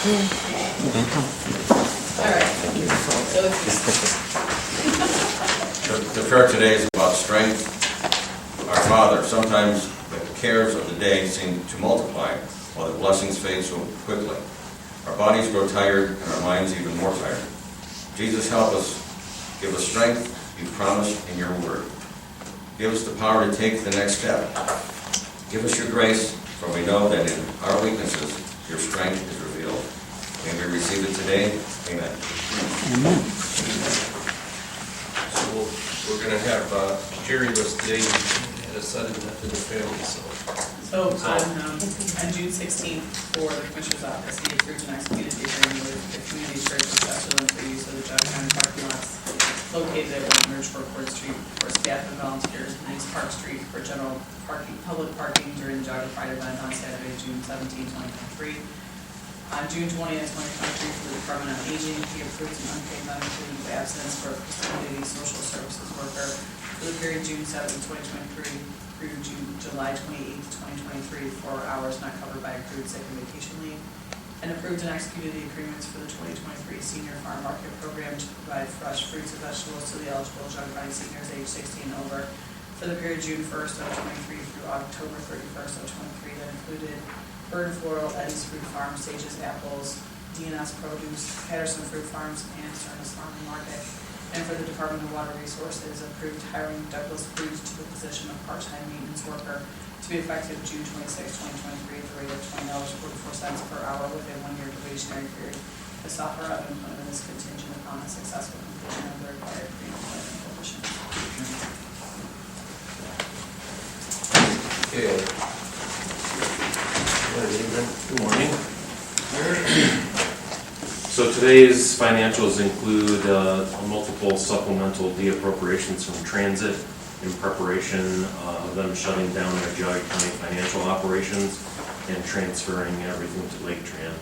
All right. The prayer today is about strength. Our Father, sometimes the cares of the day seem to multiply while the blessings fade so quickly. Our bodies grow tired and our minds even more tired. Jesus, help us. Give us strength you promised in your word. Give us the power to take the next step. Give us your grace, for we know that in our weaknesses your strength is revealed. May we receive it today. Amen. Amen. So we're going to have Jerry with us today and a sudden death in the family. So on June 16th, for the Commissioner's Office, he approved an executed agreement with the Community Church of Sutherland for use of the Jog County parking lots located at Merge Court Street for staff and volunteers, and East Park Street for general parking, public parking during the Jog Pride event on Saturday, June 17, 2023. On June 20th, 2023, for the Department on Aging, he approved an unpaid medical leave of absence for a facility social services worker for the period June 7, 2023 through July 28, 2023, 4 hours not covered by accrued sick and vacation leave, and approved and executed the agreements for the 2023 Senior Farm Market Program to provide fresh fruits and vegetables to the eligible Jog County seniors age 60 and over for the period June 1st of 23 through October 31st of 23. That included Bird Floral, Eddie's Fruit Farm, Sages Apples, DNS Produce, Patterson Fruit Farms, and Sternus Farm and Market. And for the Department of Water Resources, approved hiring Douglas Cruz to the position of part-time maintenance worker to be effective June 26, 2023 at the rate of $20.44 per hour with a 1-year probationary period. This offer of employment is contingent upon the successful completion of the required pre-employment conditions. Okay. Good morning. So today's financials include multiple supplemental de-appropriations from transit in preparation of them shutting down their Jog County financial operations and transferring everything to Lake Tran.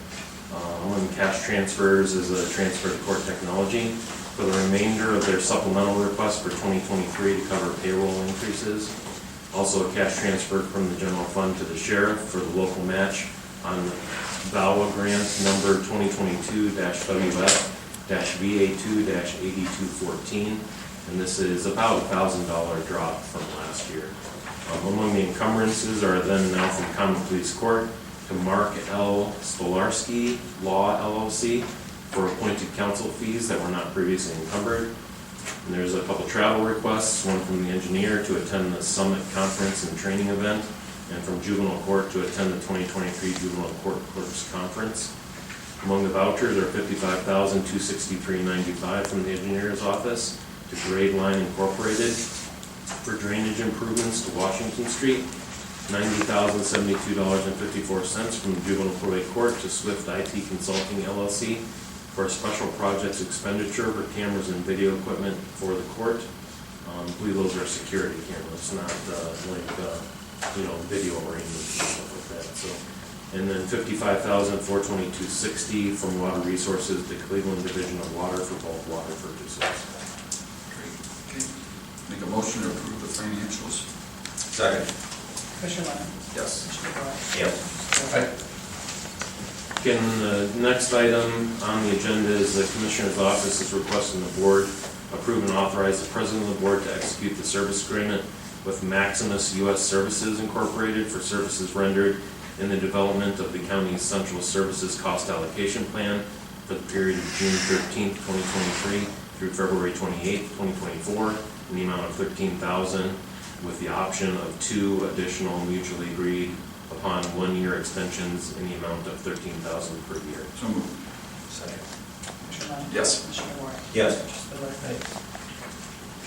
One cash transfers is a transfer to Court Technology for the remainder of their supplemental request for 2023 to cover payroll increases. Also a cash transfer from the general fund to the sheriff for the local match on VAWA grant number 2022-WF-VA2-8214, and this is about $1,000 drop from last year. Among the encumbrances are then now from Common Pleas Court to Mark L. Stolarski Law LLC for appointed counsel fees that were not previously encumbered. And there's a couple travel requests, one from the engineer to attend the Summit Conference and Training event, and from Juvenile Court to attend the 2023 Juvenile Court Clerks Conference. Among the vouchers are $55,263.95 from the engineer's office to Grade Line Incorporated for drainage improvements to Washington Street, $90,072.54 from the Juvenile Probate Court to Swift IT Consulting LLC for a special projects expenditure for cameras and video equipment for the court. I believe those are security cameras, not video arrangements and stuff like that. So, and then $55,422.60 from Water Resources to Cleveland Division of Water for both water purchases. Great. Okay. Make a motion to approve the financials. Second. Commissioner Lennon? Yes. Commissioner DeWort? Yes. Again, the next item on the agenda is the Commissioner's Office is requesting the Board approve and authorize the President of the Board to execute the service agreement with Maximus U.S. Services Incorporated for services rendered in the development of the county's Central Services Cost Allocation Plan for the period of June 13th, 2023 through February 28th, 2024 in the amount of $13,000 with the option of 2 additional mutually agreed upon 1-year extensions in the amount of $13,000 per year. So moved. Second. Commissioner Lennon? Yes. Commissioner DeWort? Yes. Commissioner Spudler?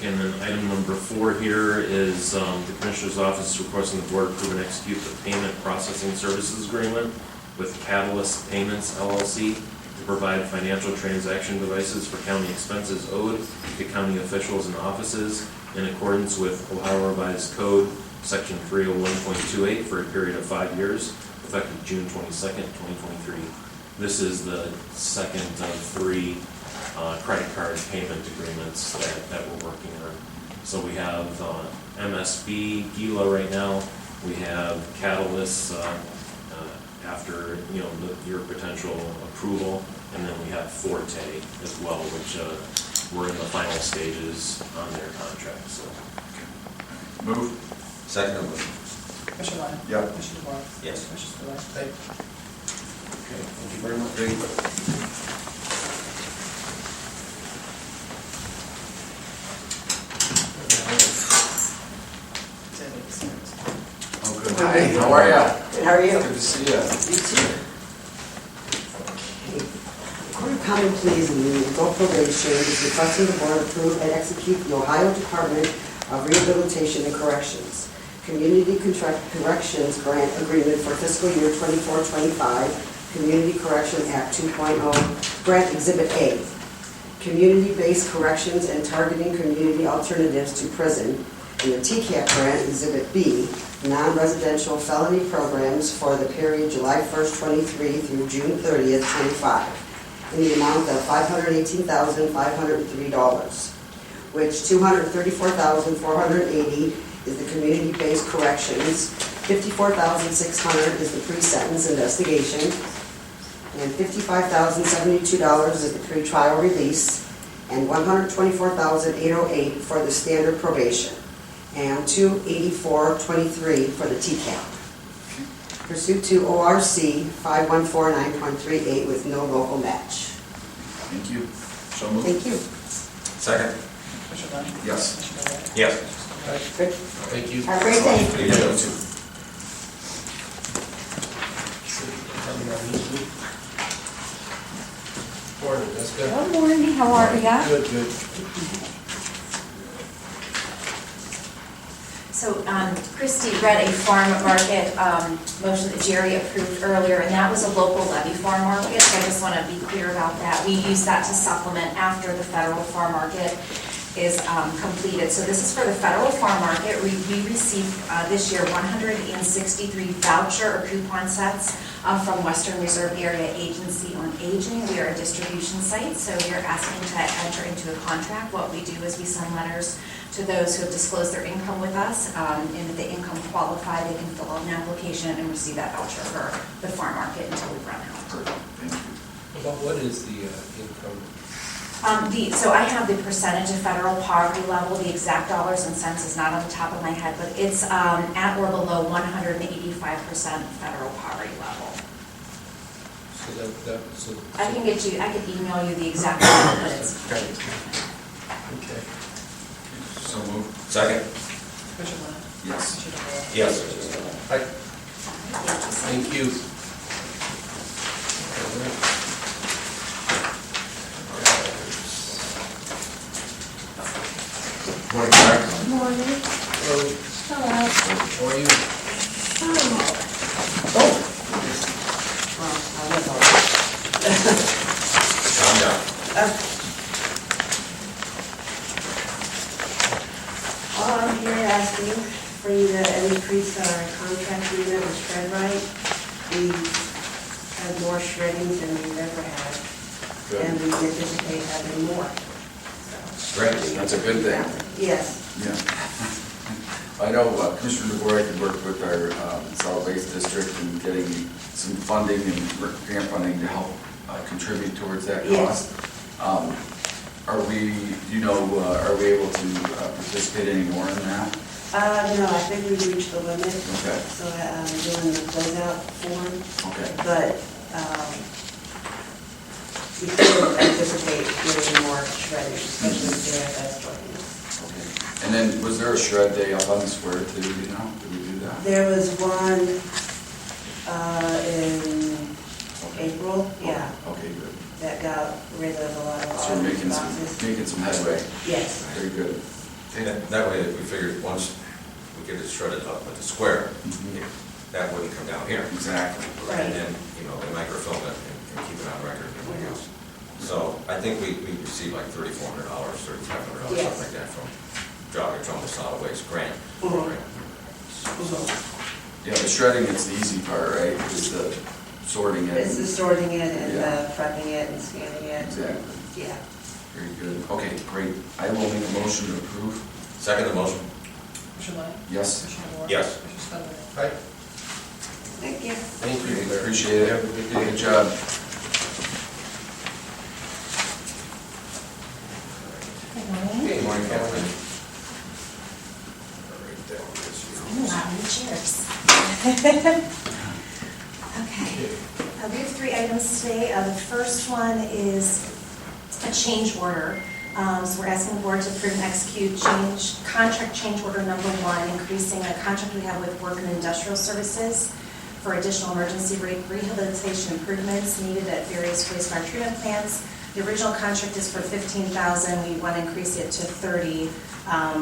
And then item number 4 here is the Commissioner's Office is requesting the Board approve and execute the payment processing services agreement with Catalyst Payments LLC to provide financial transaction devices for county expenses owed to county officials and offices in accordance with Ohio Revised Code Section 301.28 for a period of 5 years, effective June 22nd, 2023. This is the second of 3 credit card payment agreements that we're working on. So we have MSB, Gila right now. We have Catalyst after, your potential approval. And then we have Forte as well, which we're in the final stages on their contract, so. Move. Second motion. Commissioner Lyon? Yeah. Commissioner DeBoer? Yes. Commissioner Spudler? Okay, thank you very much. Oh, good. Hi, how are ya? Good, how are you? Good to see ya. You too. Court of Common Pleas and the adult probation is requesting the board approve and execute the Ohio Department of Rehabilitation and Corrections Community Corrections Grant Agreement for fiscal year 24-25, Community Correction Act 2.0, Grant Exhibit A, Community-Based Corrections and Targeting Community Alternatives to Prison, and the TCAP Grant Exhibit B, Non-Residential Felony Programs for the period July 1st, 23 through June 30th, 25, in the amount of $518,503, which $234,480 is the community-based corrections, $54,600 is the pre-sentence investigation, and $55,072 is the pretrial release, and $124,808 for the standard probation, and $284,23 for the TCAP. Pursuant to ORC 5149.38 with no local match. Thank you. So moved. Thank you. Second. Commissioner Lyon? Yes. Commissioner DeBoer? Yes. Good. Thank you. Have a great day. You too. Morning, that's good. Good morning, how are ya? Good, good. So Christie read a farm market motion that Jerry approved earlier, and that was a local levy farm market, so I just want to be clear about that. We use that to supplement after the federal farm market is completed. So this is for the federal farm market. We received this year 163 voucher or coupon sets from Western Reserve Area Agency on Aging. We are a distribution site, so we are asking to enter into a contract. What we do is we send letters to those who have disclosed their income with us, and if the income qualify, they can fill out an application and receive that voucher for the farm market until we run out. Perfect. Thank you. About what is the income? So I have the percentage of federal poverty level. The exact dollars and cents is not on the top of my head, but it's at or below 185% federal poverty level. So that's a... I can email you the exact number, but it's. Okay. So moved. Second. Commissioner Lyon? Yes. Commissioner DeBoer? Yes. Commissioner Spudler? Hi, thank you. Morning, Clark. Morning. Hello, Hello. how are you? Well, I was all Calm down. I'm here asking for you to increase our contract agreement with Shred Right. We have more shreddings than we've ever had, and we anticipate having more. Great. That's a good thing. Yes. Yeah. I know Commissioner DeBoer had worked with our solid waste district in getting some funding and grant funding to help contribute towards that Yes. cost. Are we able to participate anymore in that? No, I think we've reached the limit. Okay. So I'm doing the closeout form, Okay. but we still anticipate getting more shredding, especially the JFS joining us. Okay. And then, was there a shred day up on the square too, Did we do that? There was one in April, yeah, Okay, good. that got rid of a lot of So we're making boxes. some headway. Yes. Very good. That way, we figured once we get it shredded up at the square, that wouldn't come down here. Exactly. Right. And then, they microfilm it and keep it on record and everything else. So I think we received like $3,400, $3,500, Yes. something like that from Trumbull Solid Waste Grant Mhm. Program. Yeah, the shredding is the easy part, right? Is the sorting it. It's the sorting it and Yeah. prepping it and scanning it. Exactly. Yeah. Very good. Okay, great. I will make a motion to approve. Second the motion? Commissioner Lyon? Yes. Commissioner DeBoer? Yes. Commissioner Spudler? Hi, Thank you. Thank you, Claire. Appreciate it. Have a good day. Good job. Good morning. Good morning, Kathleen. Not many chairs. Okay. We have 3 items today. The first one is a change order. So we're asking the board to approve and execute contract change order number 1, increasing the contract we have with Work and Industrial Services for additional emergency rehabilitation improvements needed at various wastewater treatment plants. The original contract is for $15,000. We want to increase it to $30,000,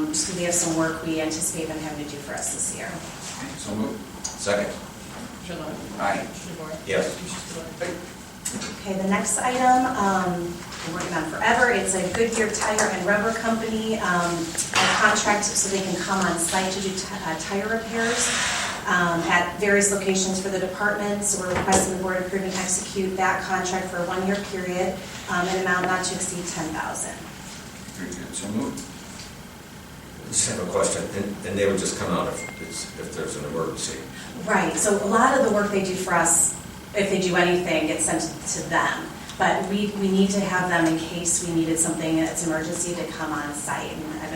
just because we have some work we anticipate them having to do for us this year. So moved. Second. Commissioner Levin? Aye. Commissioner DeBoer? Yes. Commissioner Spillier? Okay, the next item, we're working on forever, it's a Goodyear Tire and Rubber Company, a contract so they can come on site to do tire repairs at various locations for the department. So we're requesting the board approve and execute that contract for a 1-year period, an amount not to exceed $10,000. Very good. So moved. Just have a question, and they would just come out if there's an emergency. Right, so a lot of the work they do for us, if they do anything, gets sent to them. But we need to have them in case we needed something that's emergency to come on site. And I've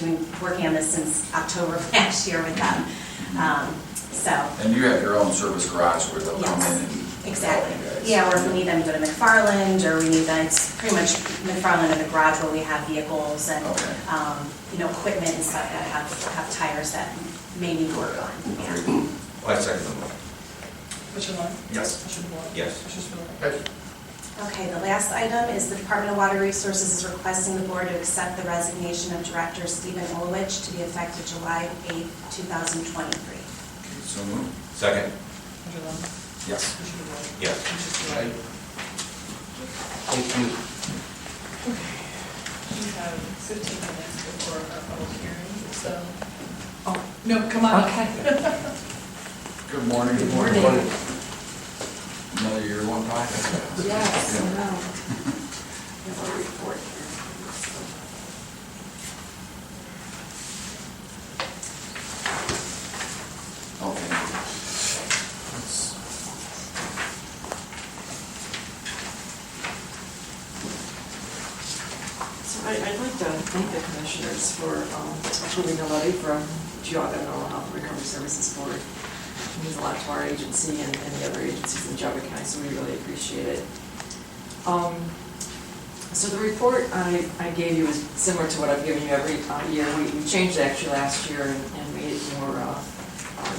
been working on this since October of last year with them. And you have your own service garage where they'll come in and help Exactly. you guys. Yeah, or if we need them to go to McFarland, or we need them, it's pretty much McFarland in the garage where we have vehicles and, Okay. equipment and stuff that have tires that may need work on. Yeah. Very good. I second the motion. Commissioner Levin? Yes. Commissioner DeBoer? Yes. Commissioner Spillier? Yes. Okay, the last item is the Department of Water Resources is requesting the board to accept the resignation of Director Stephen Olowich to be effective July 8th, 2023. Okay, so moved. Second. Commissioner Levin? Yes. Commissioner DeBoer? Yes. Commissioner Aye. Spillier? Thank you. We have 15 minutes before our public hearing, so. Oh, no, come on. Okay. Good morning. Good morning. Another year, 1 5. Yes, I Yeah. know. We have a report here. Okay. So I'd like to thank the commissioners for approving the levy from Geauga Mental Health and Recovery Services Board. It means a lot to our agency and the other agencies in Geauga County, so we really appreciate it. So the report I gave you is similar to what I've given you every year. We changed it actually last year and made it more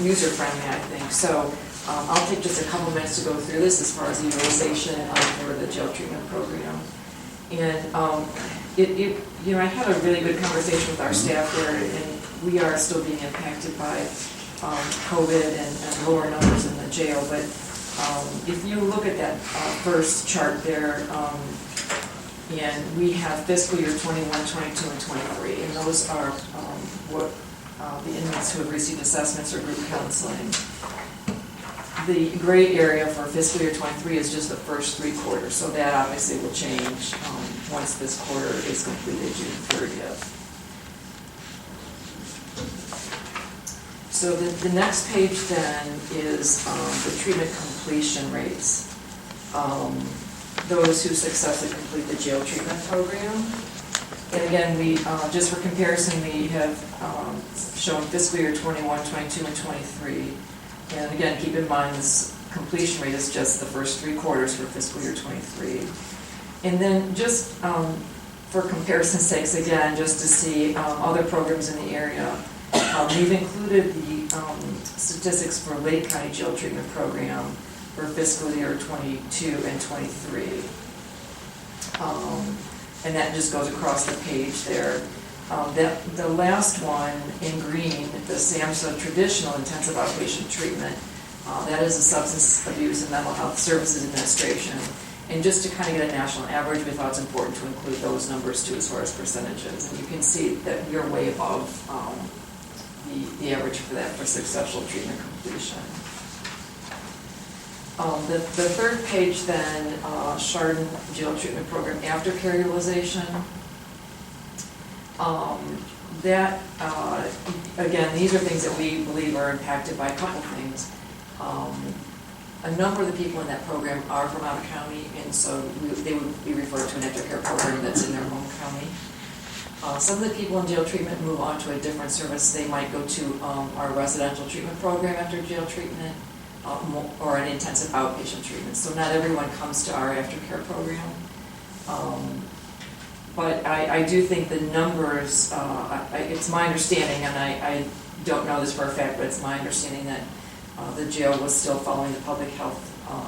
user-friendly, I think. So I'll take just a couple minutes to go through this as far as the utilization for the jail treatment program. And I had a really good conversation with our staff there, and we are still being impacted by COVID and lower numbers in the jail. But if you look at that first chart there, and we have fiscal year 21, 22, and 23, and those are what the inmates who have received assessments or group counseling. The gray area for fiscal year 23 is just the first 3 quarters, so that obviously will change once this quarter is completed June 30th. So the next page then is the treatment completion rates. Those who successfully complete the jail treatment program. And again, we just for comparison, we have shown fiscal year 21, 22, and 23. And again, keep in mind this completion rate is just the first 3 quarters for fiscal year 23. And then just for comparison's sakes, again, just to see other programs in the area, we've included the statistics for Lake County Jail Treatment Program for fiscal year 22 and 23. And that just goes across the page there. The last one in green, the SAMHSA Traditional Intensive Outpatient Treatment, that is the Substance Abuse and Mental Health Services Administration. And just to kind of get a national average, we thought it's important to include those numbers too as far as percentages. And you can see that we're way above the average for that for successful treatment completion. The third page then, Chardon Jail Treatment Program Aftercare Utilization. Again, these are things that we believe are impacted by a couple things. A number of the people in that program are from out of county, and so they would be referred to an aftercare program that's in their home county. Some of the people in jail treatment move on to a different service. They might go to our residential treatment program after jail treatment, or an intensive outpatient treatment. So not everyone comes to our aftercare program. But I do think the numbers, it's my understanding, and I don't know this for a fact, but it's my understanding that the jail was still following the public health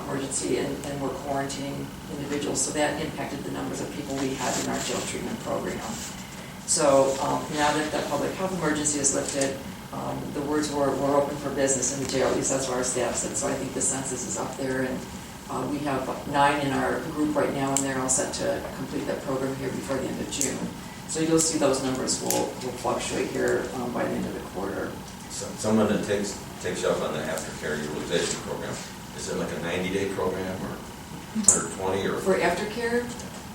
emergency and were quarantining individuals, so that impacted the numbers of people we had in our jail treatment program. So now that the public health emergency is lifted, the words were, we're open for business in the jail, at least that's what our staff said, so I think the census is up there, and we have 9 in our group right now, and they're all set to complete that program here before the end of June. So you'll see those numbers will fluctuate here by the end of the quarter. Someone that takes you up on the aftercare utilization program, is it like a 90-day program or 120 or? For aftercare,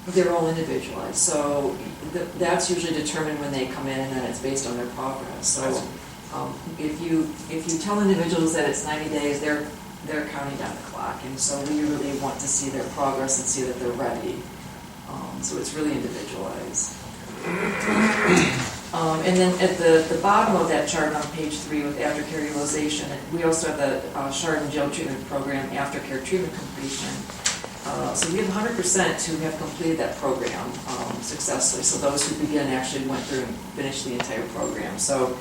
they're all individualized, so that's usually determined when they come in, and then it's based on their progress. So if you tell individuals that it's 90 days, they're counting down the clock, and so we really want to see their progress and see that they're ready. So it's really individualized. And then at the bottom of that chart on page 3 with aftercare utilization, we also have the Chardon Jail Treatment Program aftercare treatment completion. So we have 100% who have completed that program successfully. So those who begin actually went through and finished the entire program. So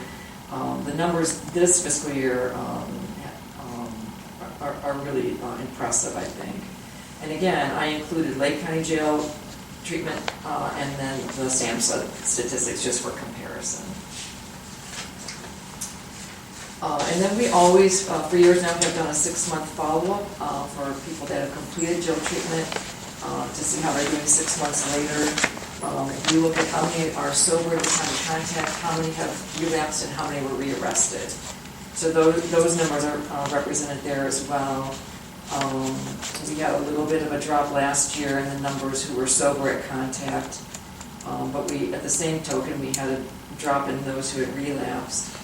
the numbers this fiscal year are really impressive, I think. And again, I included Lake County Jail treatment and then the SAMHSA statistics just for comparison. And then we always, for years now, have done a 6-month follow-up for people that have completed jail treatment to see how they're doing 6 months later. We look at how many are sober at the time of contact, how many have relapsed, and how many were rearrested. So those numbers are represented there as well. We had a little bit of a drop last year in the numbers who were sober at contact, but we, at the same token, we had a drop in those who had relapsed.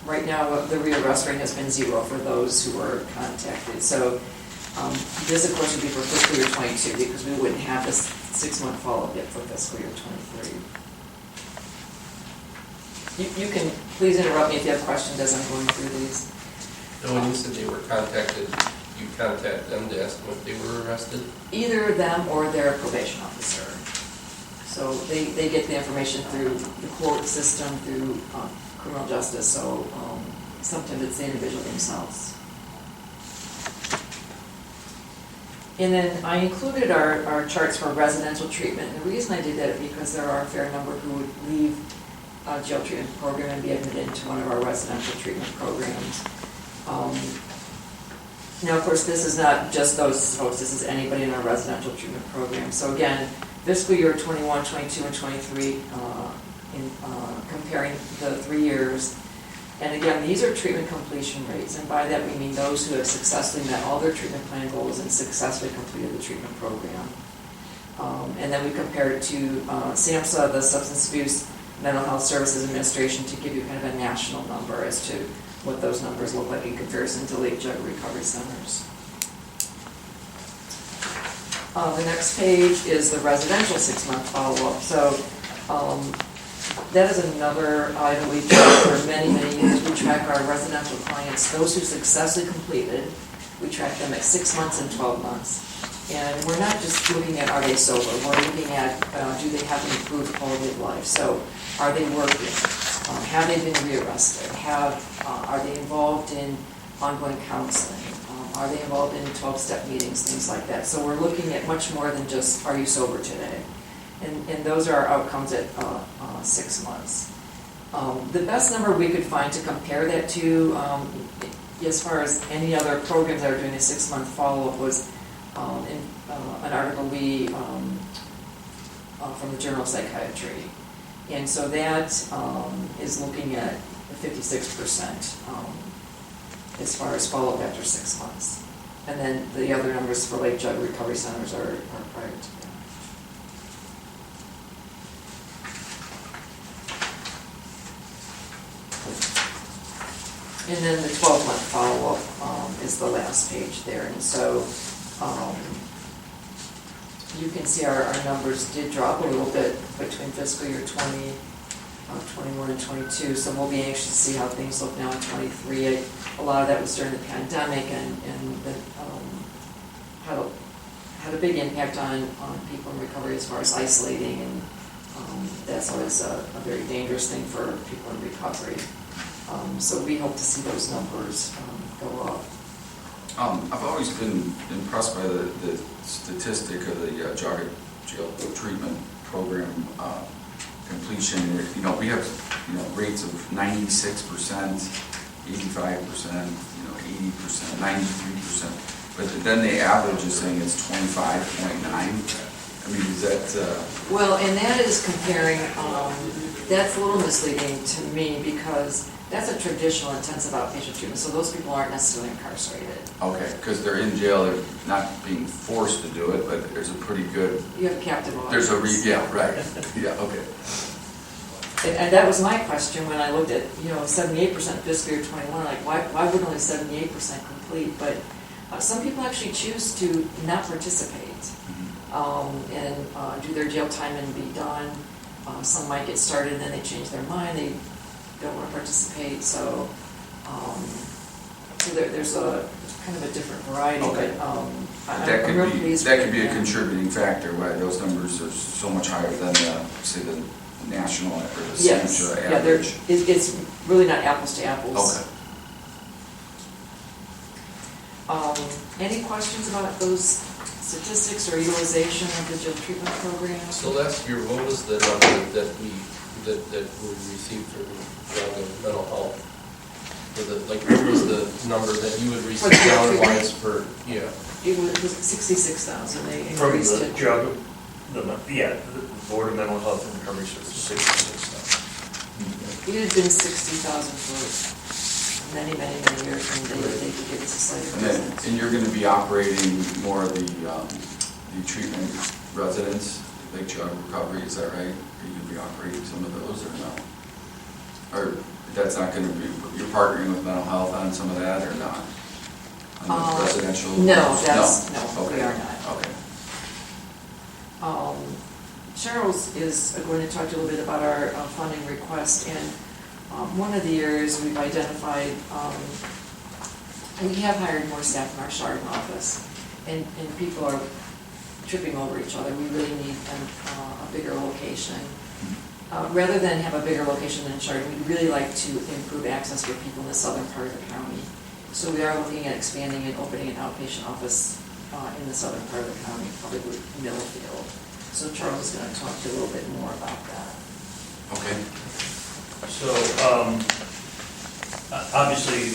Right now, the rearrest rate has been 0 for those who were contacted. So this, of course, would be for fiscal year 22 because we wouldn't have this 6-month follow-up yet for fiscal year 23. You can please interrupt me if you have questions as I'm going through these. No, when you said they were contacted, you contact them to ask them if they were arrested? Either them or their probation officer. So they get the information through the court system, through criminal justice, so sometimes it's the individual themselves. And then I included our charts for residential treatment, and the reason I did that is because there are a fair number who would leave a jail treatment program and be admitted into one of our residential treatment programs. Now, of course, this is not just those folks, this is anybody in our residential treatment program. So again, fiscal year 21, 22, and 23, comparing the 3 years. And again, these are treatment completion rates, and by that we mean those who have successfully met all their treatment plan goals and successfully completed the treatment program. And then we compare it to SAMHSA, the Substance Abuse Mental Health Services Administration, to give you kind of a national number as to what those numbers look like in comparison to Lake Jug Recovery Centers. The next page is the residential 6-month follow-up. So that is another item we've tracked for many, many years. We track our residential clients, those who successfully completed. We track them at 6 months and 12 months. And we're not just looking at are they sober, we're looking at do they have an improved quality of life. So are they working? Have they been rearrested? Are they involved in ongoing counseling? Are they involved in 12-step meetings, things like that? So we're looking at much more than just are you sober today? And those are our outcomes at 6 months. The best number we could find to compare that to, as far as any other programs that are doing a 6-month follow-up, was in an article from the Journal of Psychiatry. And so that is looking at 56% as far as follow-up after 6 months. And then the other numbers for Lake Jug Recovery Centers are prior to that. And then the 12-month follow-up is the last page there. And so you can see our numbers did drop a little bit between fiscal year 21 and 22. So we'll be anxious to see how things look now in 23. A lot of that was during the pandemic and the, had a big impact on people in recovery as far as isolating, and that's always a very dangerous thing for people in recovery. So we hope to see those numbers go up. I've always been impressed by the statistic of the jail treatment program completion. You know, we have, you know, rates of 96%, 85%, 80%, 93%. But then the average is saying it's 25.9. I mean, is that... Well, and that is comparing, that's a little misleading to me because that's a traditional intensive outpatient treatment, so those people aren't necessarily incarcerated. Okay, because they're in jail, they're not being forced to do it, but there's a pretty good... You have a captive audience. There's a, yeah, right. Yeah, okay. And that was my question when I looked at, 78% fiscal year 21, like why would only 78% complete? But some people actually choose to not participate and do their jail time and be done. Some might get started and then they change their mind, they don't want to participate. So, there's a kind of a different variety. Okay. But That I'm real could be pleased that with could be a them. contributing factor why those numbers are so much higher than say the national or the Yes, SAMHSA yeah, average. it's really not apples to apples. Okay. Any questions about those statistics or utilization of the jail treatment program? So last year, what was the number that we received for drug and mental health? What was the number that you would receive dollar-wise per, yeah? It was 66,000, they From increased the it. drug, the Board of Mental Health and Recovery Services, 66,000. It had been 60,000 for many years, and they could give us a slight increase. And you're going to be operating more of the treatment residents, Big Drug Recovery, is that right? Are you going to be operating some of those or no? Or that's not going to be, you're partnering with mental health on some of that or not? On the residential? No, we Okay. are not. Okay. Charles is going to talk to you a little bit about our funding request, and one of the areas we've identified, we have hired more staff in our Chardon office, and people are tripping over each other. We really need a bigger location. Rather than have a bigger location than Chardon, we'd really like to improve access for people in the southern part of the county. So we are looking at expanding and opening an outpatient office in the southern part of the county, probably with Millfield. So Charles is going to talk to you a little bit more about that. Okay. So, obviously,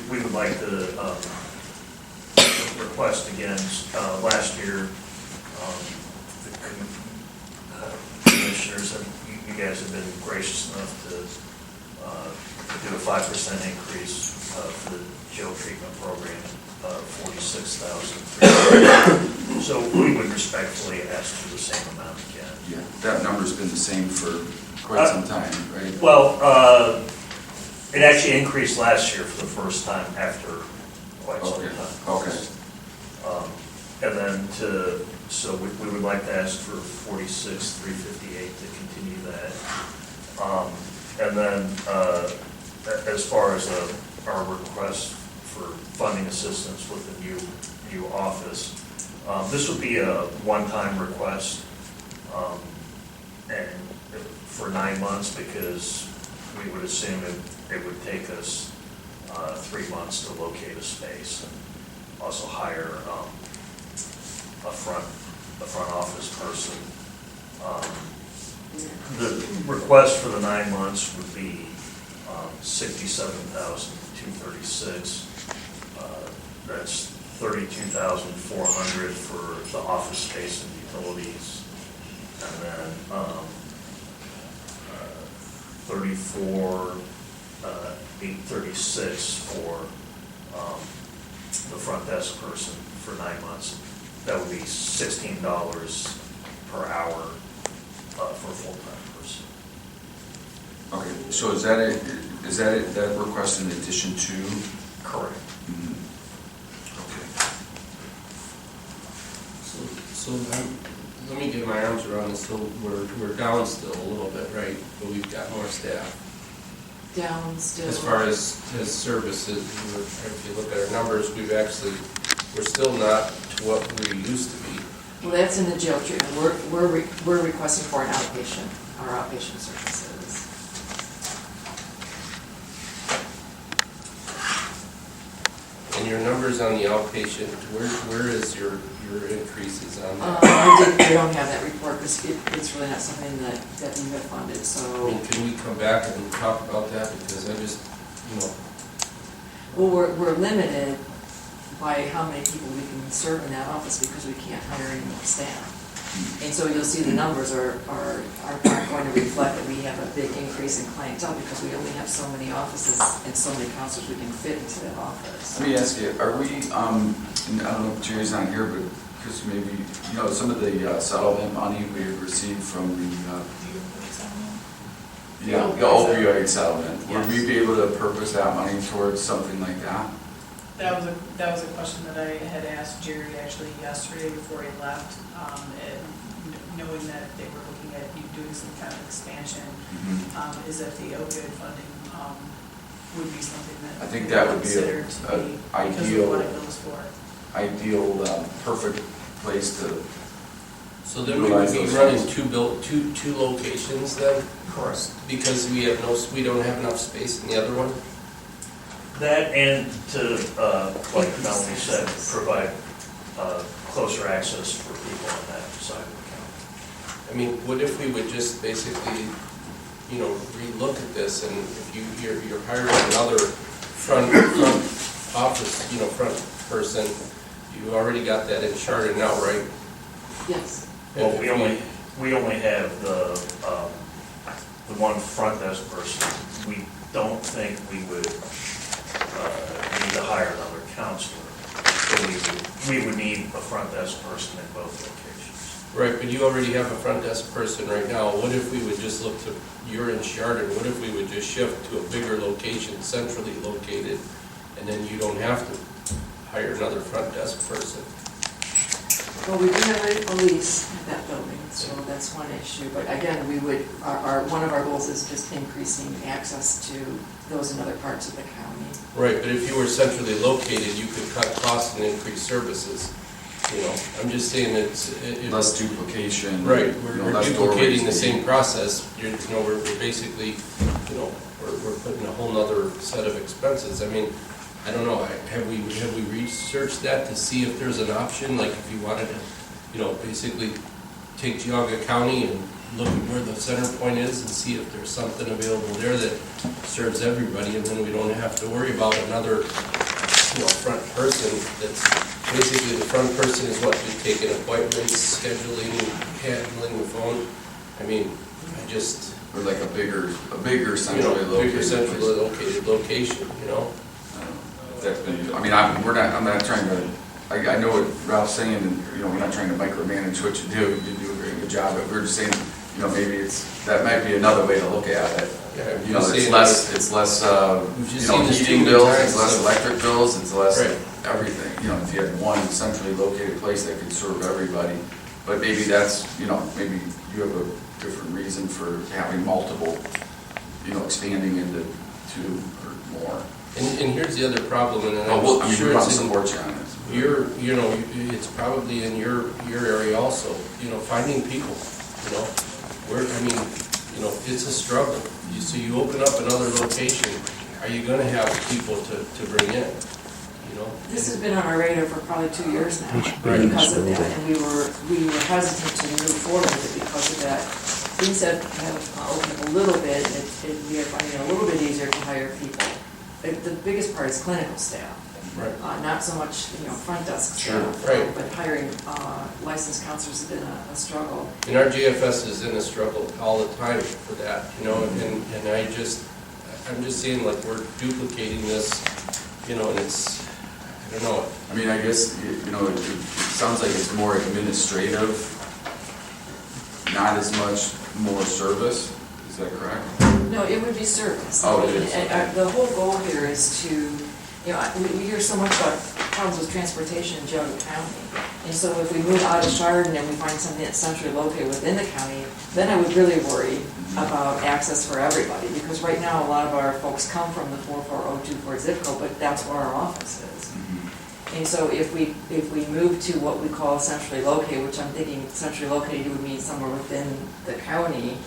we would like to request again, last year, the commissioners, you guys have been gracious enough to do a 5% increase for the jail treatment program, 46,000. So we would respectfully ask for the same amount again. Yeah, that number's been the same for quite some time, right? Well, it actually increased last year for the first time after quite some Okay. time. Okay. And then so we would like to ask for 46,358 to continue that. And then as far as our request for funding assistance with the new office, this would be a one-time request, and for 9 months, because we would assume it would take us 3 months to locate a space and also hire a front office person. The request for the 9 months would be $67,236. That's $32,400 for the office space and utilities, and then $34,836 for the front desk person for 9 months. That would be $16 per hour for a full-time person. Okay, so is that is that request in addition to? Correct. Mhm. Okay. So let me get my arms around this, so we're down still a little bit, right? But we've got more staff. Down still. As far as services, if you look at our numbers, we're still not to what we used to be. Well, that's in the jail treatment. We're requesting for an outpatient, our outpatient services. And your numbers on the outpatient, where is your increases on that? I don't have that report because it's really not something that we have funded, I so. mean, can we come back and talk about that? Because I just, Well, we're limited by how many people we can serve in that office because we can't hire any more staff. And so you'll see the numbers are not going to reflect that we have a big increase in clientele because we only have so many offices and so many counselors we can fit into that office. Let me ask you, are we, and I don't know if Jerry's not here, but because maybe, some of the settlement money we had received from the opioid settlement, would we be able to purpose that money towards something like that? That was a question that I had asked Jerry actually yesterday before he left, and knowing that they were looking at doing some kind of expansion, is that the opioid funding would be something that. I think that would be considered to be because ideal- of what it goes for. Ideal, perfect place to, so then we would be running two locations then? Correct. Because we don't have enough space in the other one? That and to, like Melanie said, provide closer access for people on that side of the county. I mean, what if we would just basically, relook at this, and if you're hiring another front office, front person, you already got that in charter now, right? Yes. Well, we only have the one front desk person. We don't think we would need to hire another counselor. So we would need a front desk person in both locations. Right, but you already have a front desk person right now. What if we would just look to, you're in Chardon, what if we would just shift to a bigger location, centrally located, and then you don't have to hire another front desk person? Well, we do have a lease at that building, so that's one issue. But again, we would, one of our goals is just increasing access to those in other parts of the county. Right, but if you were centrally located, you could cut costs and increase services. I'm just saying it's. less duplication. Right, we're less duplicating the doorways. same process. We're basically, we're putting a whole nother set of expenses. I mean, I don't know, have we researched that to see if there's an option, like if you wanted to, basically take Geauga County and look at where the center point is and see if there's something available there that serves everybody, and then we don't have to worry about another, front person. That's basically, the front person is what, just taking appointments, scheduling, handling the phone. I mean, Or like a bigger centrally located. bigger centrally located location, That's been, I'm not trying to, I know what Ralph's saying, and, we're not trying to micromanage what you do. You do a very good job, but we're just saying, maybe that might be another way to look at it. Yeah, It's less, We've just seen this heating too many bills, times, it's less so- electric bills, it's less Right. everything. If you had one centrally located place that could serve everybody, but maybe that's, maybe you have a different reason for having multiple, expanding into two or more. And here's the other problem, and We'll I'm sure it's in support you on it. it's probably in your area also, finding people, it's a struggle. So you open up another location, are you gonna have people to bring in, This has been on our radar for probably 2 years now Right. because of that, and we were hesitant to move forward with it because of that. Things have opened up a little bit, we are finding it a little bit easier to hire people. The biggest part is clinical staff. Right. Not so much, front desk Sure, staff. right. But hiring licensed counselors has been a struggle. And our GFS is in a struggle all the time for that, and I'm just saying, like, we're duplicating this, and it's, I don't know. I guess, it sounds like it's more administrative, not as much more service, is that correct? No, it would be service. Oh, I it mean, is, and, okay. the whole goal here is to, you know, we hear so much about problems with transportation in Geauga County. And so if we move out of Chardon and we find something that's centrally located within the county, then I would really worry about access for everybody. Because right now, a lot of our folks come from the 44024 zip code, but that's where our office is. And so if we move to what we call centrally located, which I'm thinking centrally located would mean somewhere within the county,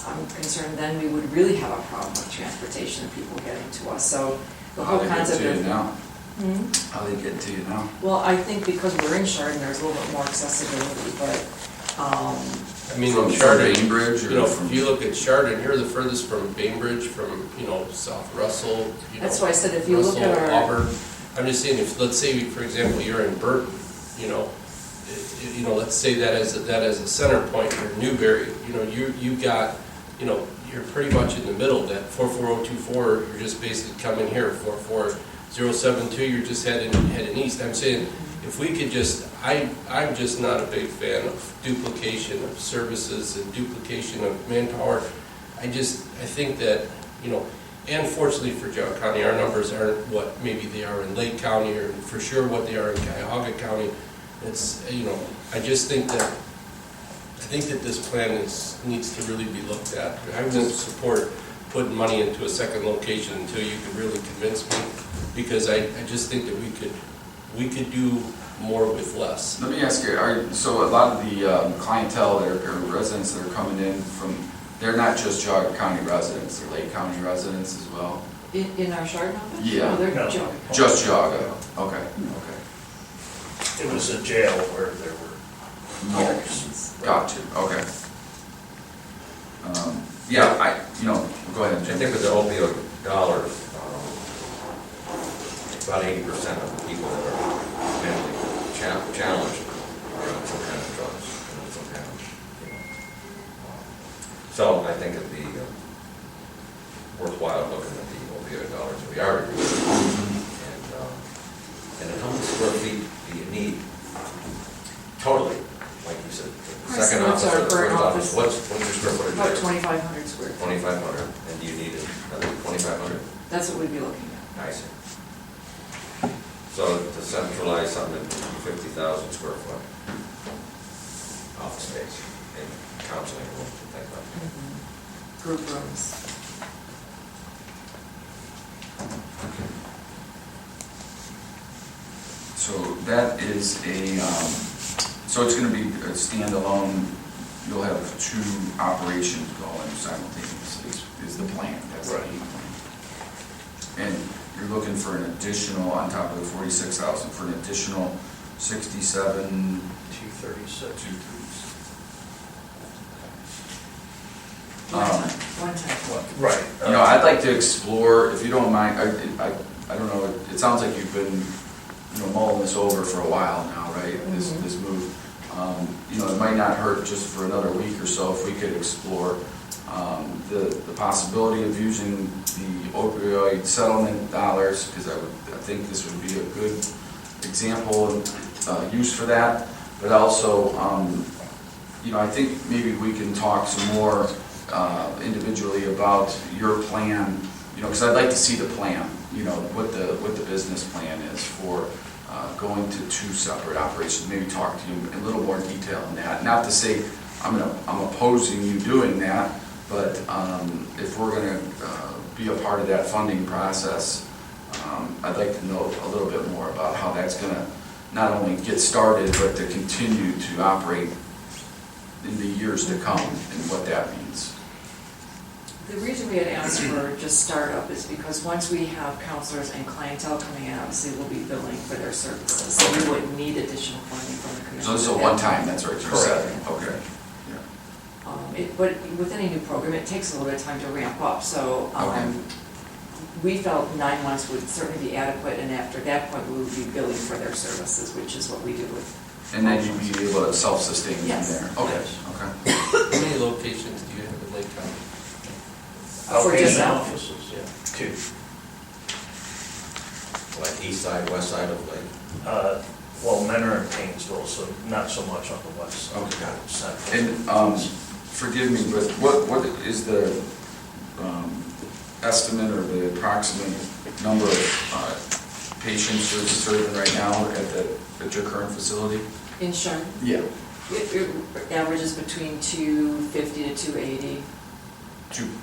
I'm concerned then we would really have a problem with transportation and people getting to us. So the whole concept How they get to of. you now? Hmm? How they get to you now? Well, I think because we're in Chardon, there's a little bit more accessibility, but, I mean, From Chardon, Bainbridge you know, or from? if you look at Chardon, you're the furthest from Bainbridge, from, you know, South Russell, you know. that's why I said if you look at Russell, our. Auburn. I'm just saying, if, let's say, for example, you're in Burton, you know, let's say that as a center point, or Newberry, you know, you got, you know, you're pretty much in the middle, that 44024, you're just basically coming here, 44072, you're just heading east. I'm saying, if we could just, I'm just not a big fan of duplication of services and duplication of manpower. I think that, you know, and fortunately for Geauga County, our numbers aren't what maybe they are in Lake County, or for sure what they are in Cuyahoga County. It's, you know, I think that this plan needs to really be looked at. I won't support putting money into a second location until you can really convince me, because I just think that we could do more with less. Let me ask you, so a lot of the clientele that are residents that are coming in from, they're not just Geauga County residents, they're Lake County residents as well? In our Chardon office? Yeah. No, they're No. Geauga. Just Geauga? Okay. It was a jail where there were Americans. Got you, okay. Yeah, go ahead, I Jim. think with the opioid dollars, about 80% of the people that are mentally challenged are on some kind of drugs, and some kind of, you know. So I think it'd be worthwhile looking at the opioid dollars that we are reducing. And then how many square feet do you need? Totally, like you said, the Right, second so what's office our or the current first office, office? what's your square footage? About there? 2,500 square feet. 2,500, and do you need another 2,500? That's what we'd be looking at. I see. So to centralize something in 50,000 square foot office space in counseling, what do you think about that? Group rooms. So that is so it's gonna be a standalone, you'll have two operations going simultaneously, is the plan, that's the Right. game plan. And you're looking for an additional, on top of the 46,000, for an additional 67, 236. One Um, time, one time. Right. You know, I'd like to explore, if you don't mind, I don't know, it sounds like you've been, you know, mulling this over for a while now, right? This move. You know, it might not hurt just for another week or so if we could explore the possibility of using the opioid settlement dollars, because I think this would be a good example of use for that. But also, you know, I think maybe we can talk some more individually about your plan, you know, because I'd like to see the plan, you know, what the business plan is for going to two separate operations, maybe talk to you in a little more detail on that. Not to say I'm opposing you doing that, but if we're going to be a part of that funding process, I'd like to know a little bit more about how that's going to not only get started, but to continue to operate in the years to come, and what that means. The reason we had asked for just startup is because once we have counselors and clientele coming in, obviously we'll be billing for their services. So we wouldn't need additional funding from the commission. So this is a one-time, that's right, you said? Okay. But with any new program, it takes a little bit of time to ramp up. So Okay. we felt 9 months would certainly be adequate, and after that point, we would be billing for their services, which is what we do with. And then you'd be able to self-sustain from Yes. there? Okay, Yes. okay. How many locations do you have in Lake County? For just Outpatient that? offices, yeah, 2. Like east side, west side of Lake? Well, men are in Painesville, so not so much on the west side. Okay. Central. And forgive me, but what is the estimate or the approximate number of patients you're serving right now at your current facility? In Sherman, Yeah. it averages between 250 to 280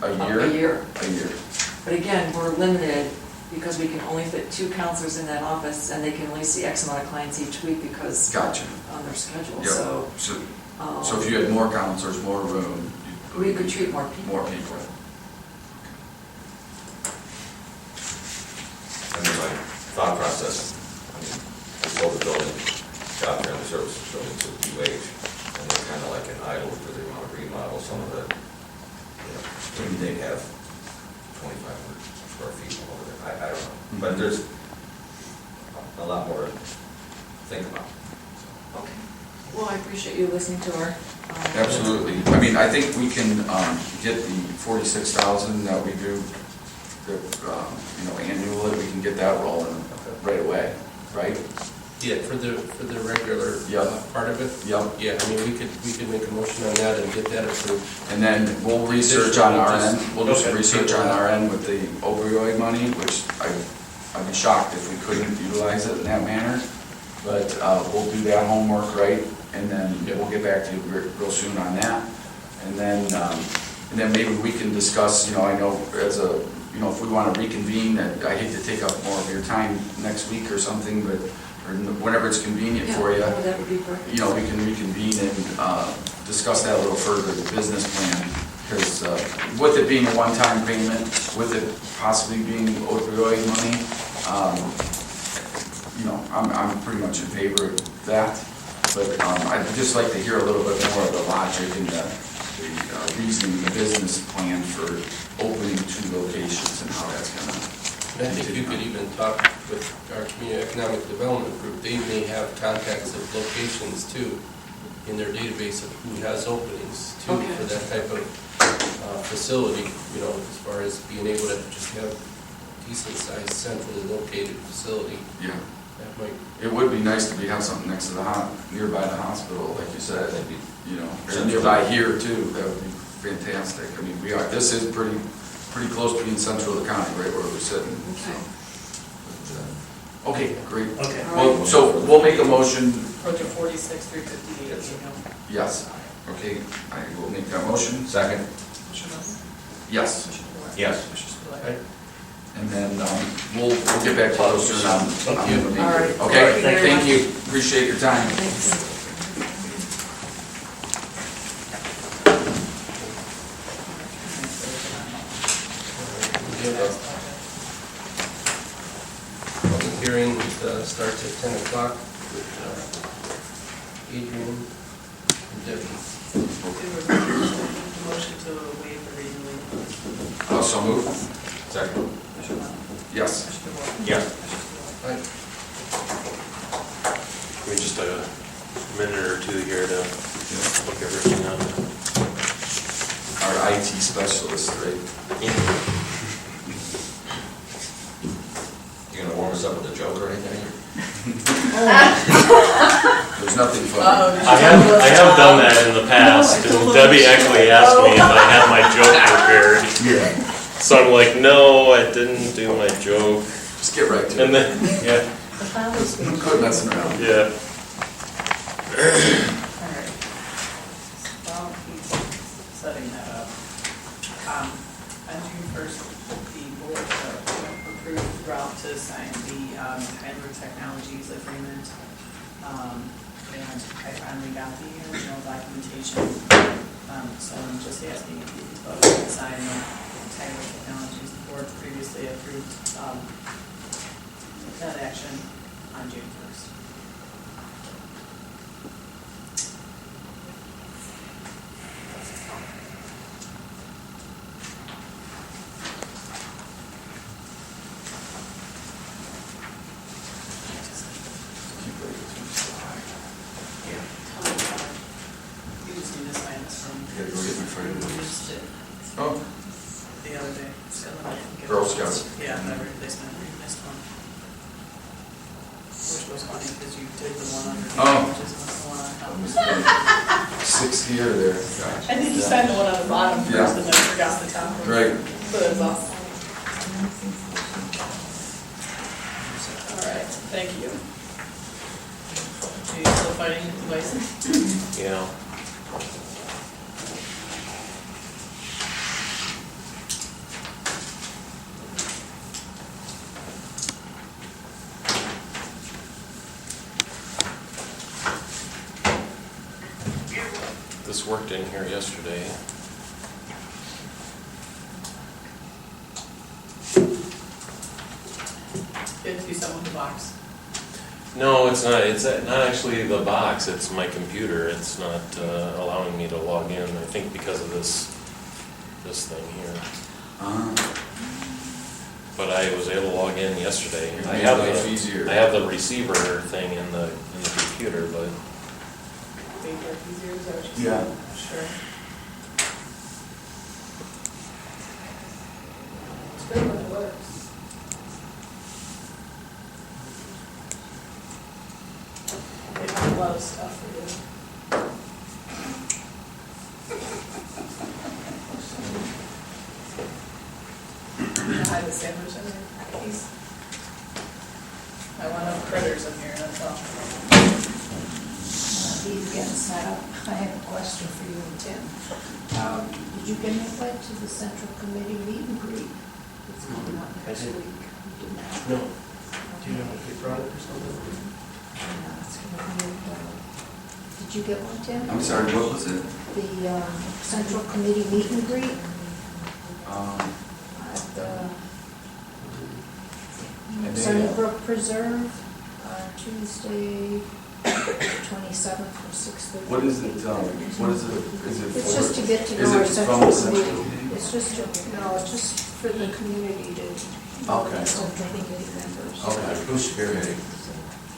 A year? a year. A year. But again, we're limited because we can only fit 2 counselors in that office, and they can only see X amount of clients each week because Gotcha. on their schedule, Yeah. so. So if you had more counselors, more room. We could treat more people. More people. I mean, my thought process, I mean, we sold the building, job family services building to UH, and they're kind of like an idle because they want to remodel some of the, you know, maybe they have 2,500 square feet over there, I don't know. But there's a lot more to think about. Okay. Well, I appreciate you listening to our. Absolutely. I mean, I think we can get the 46,000 that we do, annually, we can get that rolling right away, right? Yeah, for the regular Yep. part of it? Yep. Yeah, I mean, we could make a motion on that and get that approved. And then we'll research on our end, we'll do some Okay. research on our end with the opioid money, which I'd be shocked if we couldn't utilize it in that manner. But we'll do that homework, right? And then we'll get back to you real soon on that. And then maybe we can discuss, I know as a, if we want to reconvene, I hate to take up more of your time next week or something, but, or whenever it's convenient for you. Yeah, that would be perfect. We can reconvene and discuss that a little further, the business plan. Because with it being a one-time payment, with it possibly being opioid money, I'm pretty much in favor of that. But I'd just like to hear a little bit more of the logic and the reasoning, the business plan for opening 2 locations and how that's going to. And I think you could even talk with our community economic development group. They may have contacts of locations too in their database of who has openings too Okay. for that type of facility, as far as being able to just have decent sized centrally located facility. Yeah. That might, It would be nice to have something next to nearby the hospital, like you said, That'd be or nearby here too. That would be fantastic. I mean, this is pretty close to being central of the county, right where we're sitting. Okay. So, okay, great. Okay. Well, so we'll make a motion. Project 46-358, Yes. Okay, I will make that motion. Second? Commissioner Milton? Yes. Commissioner Spillier? Yes. Commissioner Spillier? Right. And then we'll get back to you soon on the remainder. All right. Okay, Thank you very thank you. Appreciate your time. Thanks. we have a public hearing that starts at 10 o'clock with Adrian and Debbie. Motion to waive the reading of the So move. Second? Commissioner Milton? Yes. Commissioner DeWort? Yes. Commissioner Spillier? Right. Give me just a minute or two here to look everything up. Our IT specialist, right? You gonna warm us up with a joke or anything? There's nothing Oh, funny. did you I have done that in the past, and Debbie actually asked me if I had my joke prepared. Yeah. So I'm like, no, I didn't do my joke. Just get right to And it. then, yeah, Quit messing around. yeah. Alright. While he's setting that up, on June 1st, the board approved Ralph to sign the Tyler Technologies agreement. And I finally got the original documentation, so I'm just asking if you can sign the Tyler Technologies. The board previously approved that action on June 1st. You just need to sign this from. Gotta go get my Friday You list. just did Oh, the other day. So let me get Girl it. Scouts. Yeah, that replacement, you missed one. Which was funny, because you did the one under. Oh. Which is the one on top. 60 or there. I think you signed the one on the bottom Yeah. first, and then forgot the top one. Right. So that's all. All right, thank you. Are you still fighting license? Yeah. This worked in here yesterday. Did you sell the box? No, it's not actually the box, it's my computer. It's not allowing me to log in, I think because of this thing here. But I was able to log in yesterday. It'd I make have life the, easier. I have the receiver thing in the computer, but Make it easier, is that what you Yeah. said? Sure. It's good when it works. They have a lot of stuff for you. You know, hide the sandwich in there, please. I want no critters in here, that's all. He's getting set up. I have a question for you and Tim. Did you get invited to the Central Committee meet and greet? It's coming up next week. You did not? No. Do you know if they brought it or something? No, it's gonna be did you get one, Tim? I'm sorry, what was it? The Central Committee meet and greet at Sunnybrook Preserve, Tuesday, 27th from 6:30. What is it, what is it, is it for? It's just to get to Is know our it from Central the Central Committee. Committee? It's just to, no, it's just for the community to know Okay. the Central Committee members. Okay. Who's spearheading?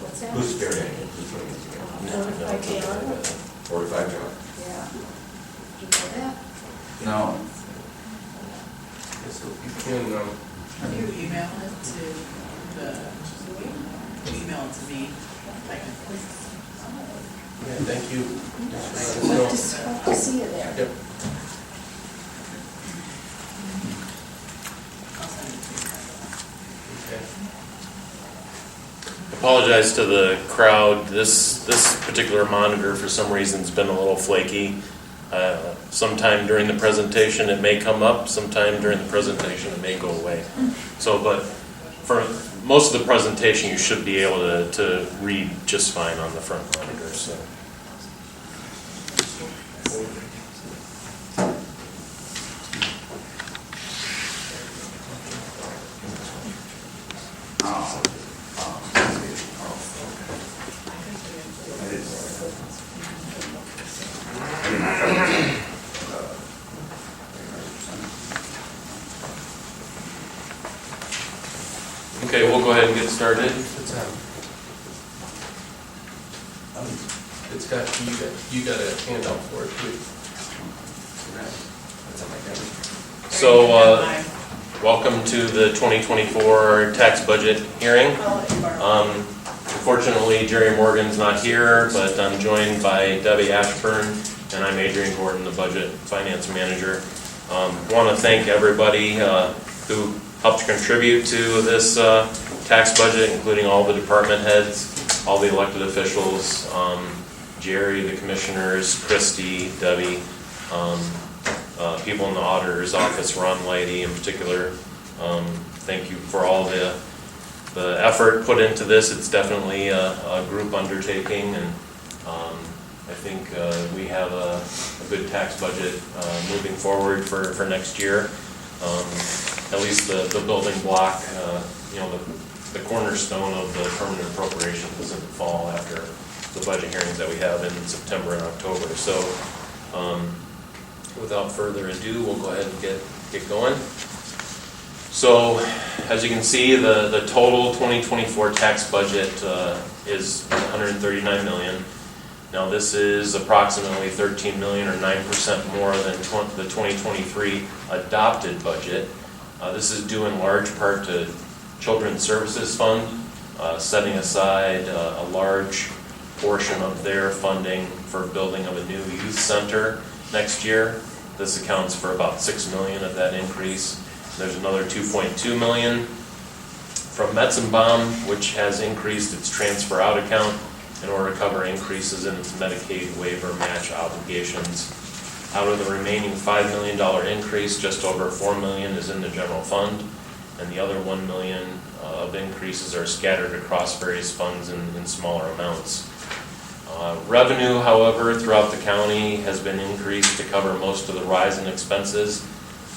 What's that? Who's spearheading? Who's putting this together? Notified John? 45 John. Yeah. Did you know that? No. So you can, Can you email it to email it to me, I can. yeah, thank you. Hope to see you there. Yep. I'll send it to you. Okay. apologize to the crowd. This particular monitor for some reason has been a little flaky. Sometime during the presentation it may come up, sometime during the presentation it may go away. So, but for most of the presentation you should be able to read just fine on the front monitor, so. Okay, we'll go ahead and get started. It's got, you got a handout for it too. So, welcome to the 2024 tax budget hearing. Unfortunately, Jerry Morgan's not here, but I'm joined by Debbie Ashburn, and I'm Adrian Gordon, the budget finance manager. Want to thank everybody who helped contribute to this tax budget, including all the department heads, all the elected officials, Jerry, the commissioners, Christy, Debbie, people in the auditor's office, Ron Lady in particular. Thank you for all the effort put into this. It's definitely a group undertaking, and I think we have a good tax budget moving forward for next year. At least the building block, the cornerstone of the permanent appropriation doesn't fall after the budget hearings that we have in September and October. So without further ado, we'll go ahead and get going. So as you can see, the total 2024 tax budget is $139 million. Now this is approximately $13 million or 9% more than the 2023 adopted budget. This is due in large part to Children's Services Fund, setting aside a large portion of their funding for building of a new youth center next year. This accounts for about $6 million of that increase. There's another 2.2 million from Metzenbaum, which has increased its transfer out account in order to cover increases in its Medicaid waiver match obligations. Out of the remaining $5 million increase, just over $4 million is in the general fund, and the other $1 million of increases are scattered across various funds in smaller amounts. Revenue, however, throughout the county has been increased to cover most of the rise in expenses,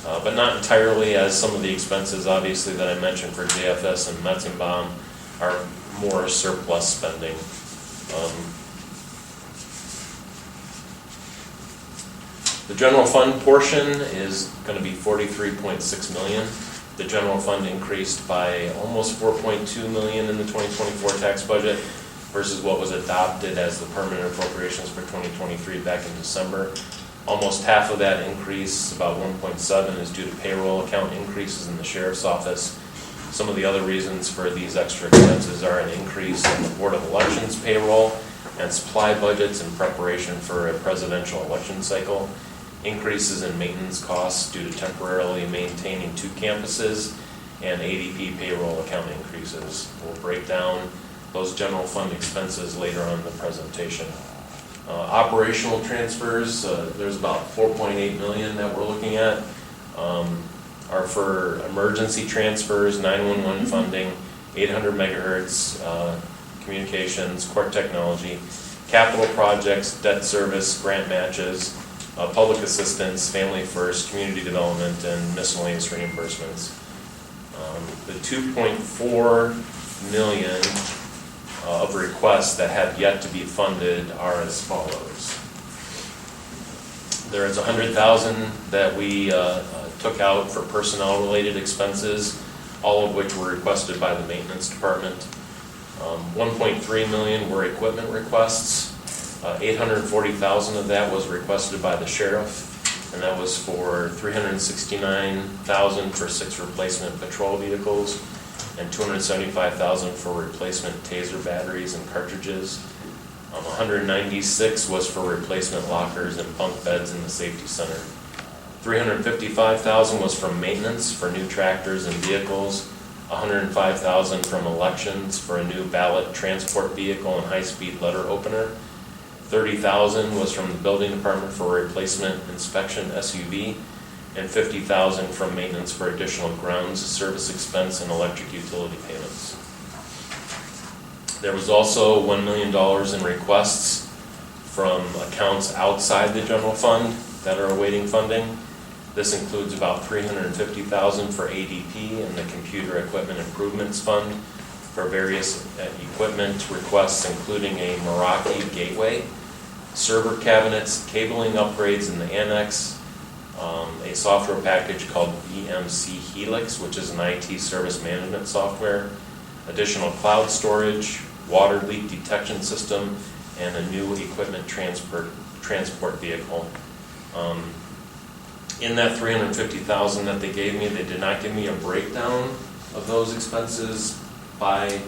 but not entirely, as some of the expenses, obviously, that I mentioned for JFS and Metzenbaum are more surplus spending. The general fund portion is going to be $43.6 million. The general fund increased by almost $4.2 million in the 2024 tax budget versus what was adopted as the permanent appropriations for 2023 back in December. Almost half of that increase, about 1.7, is due to payroll account increases in the sheriff's office. Some of the other reasons for these extra expenses are an increase in the Board of Elections payroll and supply budgets in preparation for a presidential election cycle, increases in maintenance costs due to temporarily maintaining 2 campuses, and ADP payroll account increases. We'll break down those general fund expenses later on in the presentation. Operational transfers, there's about $4.8 million that we're looking at, are for emergency transfers, 911 funding, 800 megahertz communications, court technology, capital projects, debt service, grant matches, public assistance, family first, community development, and miscellaneous reimbursements. The 2.4 million of requests that have yet to be funded are as follows. There is $100,000 that we took out for personnel-related expenses, all of which were requested by the maintenance department. 1.3 million were equipment requests. 840,000 of that was requested by the sheriff, and that was for 369,000 for 6 replacement patrol vehicles and 275,000 for replacement taser batteries and cartridges. 196 was for replacement lockers and bunk beds in the safety center. 355,000 was from maintenance for new tractors and vehicles. 105,000 from elections for a new ballot transport vehicle and high-speed letter opener. 30,000 was from the building department for a replacement inspection SUV, and 50,000 from maintenance for additional grounds service expense and electric utility payments. There was also $1 million in requests from accounts outside the general fund that are awaiting funding. This includes about 350,000 for ADP and the Computer Equipment Improvements Fund for various equipment requests, including a Meraki gateway, server cabinets, cabling upgrades in the annex, a software package called VMC Helix, which is an IT service management software, additional cloud storage, water leak detection system, and a new equipment transport vehicle. In that 350,000 that they gave me, they did not give me a breakdown of those expenses by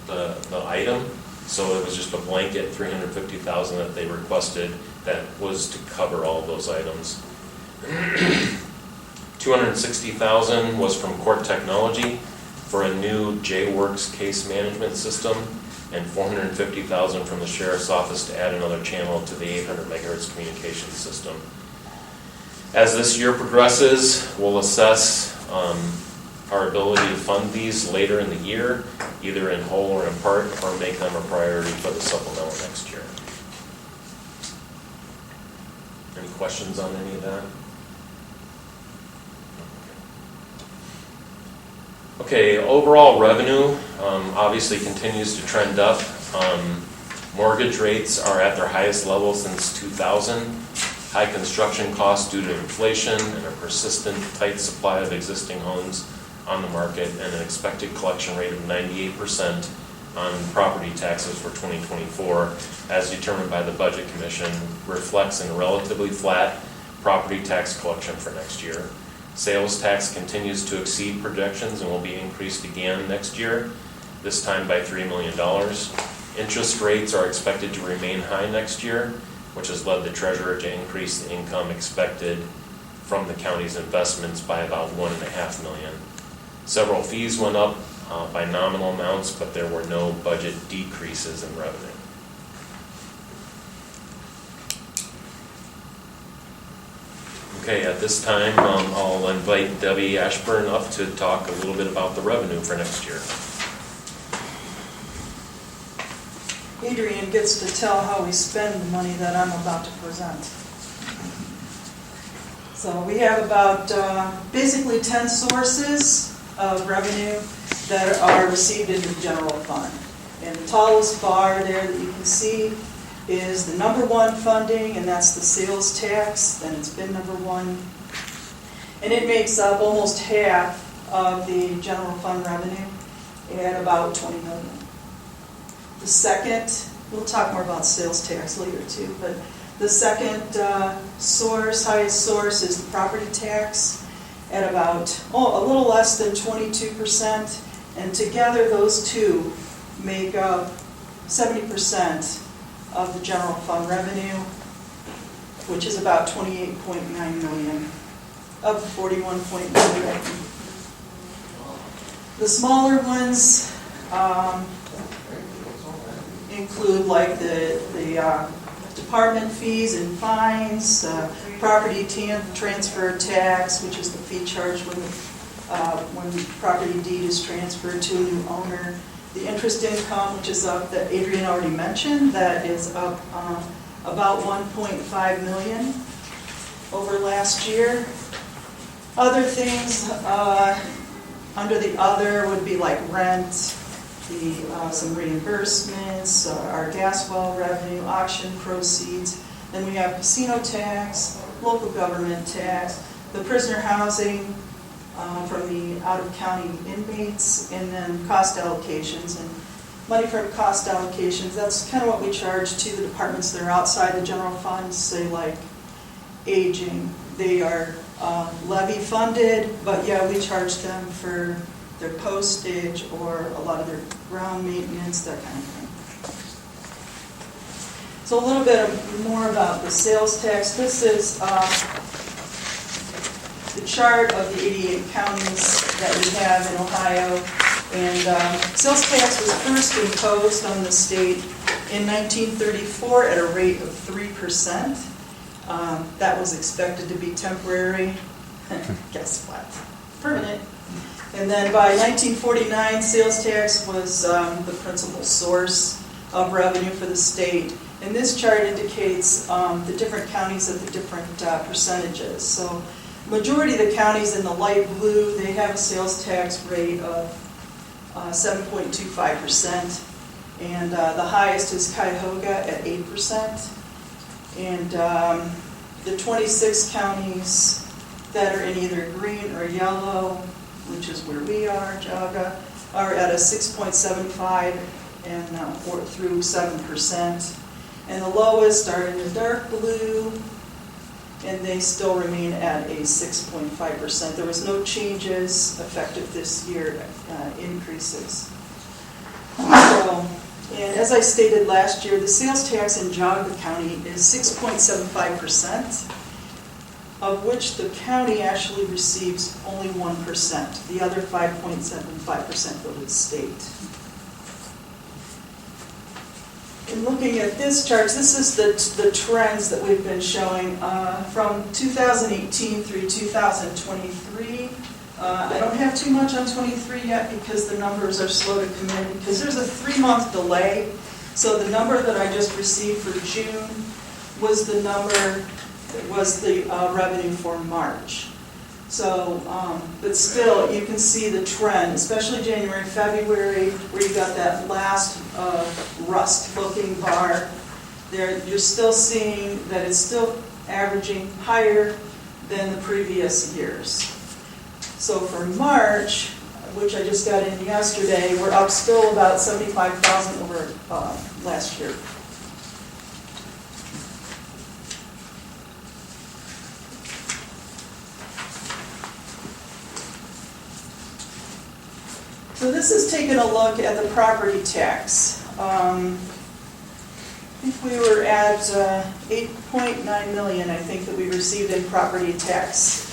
the item, so it was just a blanket 350,000 that they requested that was to cover all of those items. 260,000 was from Court Technology for a new JWorks case management system, and 450,000 from the Sheriff's Office to add another channel to the 800 megahertz communication system. As this year progresses, we'll assess our ability to fund these later in the year, either in whole or in part, or make them a priority for the supplemental next year. Any questions on any of that? Okay, overall revenue obviously continues to trend up. Mortgage rates are at their highest level since 2000. High construction costs due to inflation and a persistent tight supply of existing homes on the market, and an expected collection rate of 98% on property taxes for 2024, as determined by the Budget Commission, reflects in a relatively flat property tax collection for next year. Sales tax continues to exceed projections and will be increased again next year, this time by $3 million. Interest rates are expected to remain high next year, which has led the treasurer to increase the income expected from the county's investments by about $1.5 million. Several fees went up by nominal amounts, but there were no budget decreases in revenue. Okay, at this time, I'll invite Debbie Ashburn up to talk a little bit about the revenue for next year. Adrian gets to tell how we spend the money that I'm about to present. So we have about basically 10 sources of revenue that are received in the general fund. And the tallest bar there that you can see is the number one funding, and that's the sales tax, and it's been number one. And it makes up almost half of the general fund revenue at about $20 million. The second, we'll talk more about sales tax later too, but the second source, highest source, is the property tax at about a little less than 22%, and together those two make up 70% of the general fund revenue, which is about $28.9 million of the $41.9 million. The smaller ones include like the department fees and fines, property transfer tax, which is the fee charged when the property deed is transferred to a new owner. The interest income, which is up, that Adrian already mentioned, that is up about $1.5 million over last year. Other things under the other would be like rent, some reimbursements, our gas well revenue, auction proceeds. Then we have casino tax, local government tax, the prisoner housing from the out-of-county inmates, and then cost allocations. And money for cost allocations, that's kind of what we charge to the departments that are outside the general fund, say like aging. They are levy funded, but yeah, we charge them for their postage or a lot of their ground maintenance, that kind of thing. So a little bit more about the sales tax. This is the chart of the 88 counties that we have in Ohio. And sales tax was first imposed on the state in 1934 at a rate of 3%. That was expected to be temporary. Guess what? Permanent. And then by 1949, sales tax was the principal source of revenue for the state. And this chart indicates the different counties at the different percentages. So majority of the counties in the light blue, they have a sales tax rate of 7.25%. And the highest is Cuyahoga at 8%. And the 26 counties that are in either green or yellow, which is where we are, Jaga, are at a 6.75 and through 7%. And the lowest are in the dark blue, and they still remain at a 6.5%. There was no changes effective this year, increases. So, and as I stated last year, the sales tax in Jaga County is 6.75%, of which the county actually receives only 1%. The other 5.75% go to the state. In looking at this chart, this is the trends that we've been showing from 2018 through 2023. I don't have too much on 23 yet because the numbers are slow to come in because there's a 3-month delay. So the number that I just received for June was the number, was the revenue for March. So, but still, you can see the trend, especially January, February, where you got that last rust-looking bar. There, you're still seeing that it's still averaging higher than the previous years. So for March, which I just got in yesterday, we're up still about 75,000 over last year. So this is taking a look at the property tax. think we were at 8.9 million, I think, that we received in property tax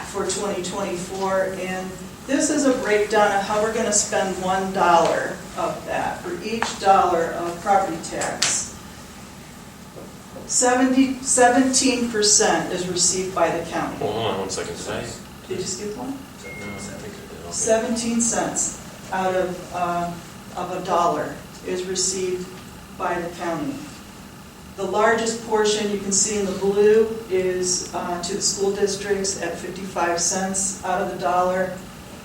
for 2024. And this is a breakdown of how we're going to spend $1 of that. For each dollar of property tax, 17% is received by the county. Hold on 1 second, did I? Did you skip one? No, I think I did, okay. 17 cents out of a dollar is received by the county. The largest portion you can see in the blue is to the school districts at 55 cents out of the dollar.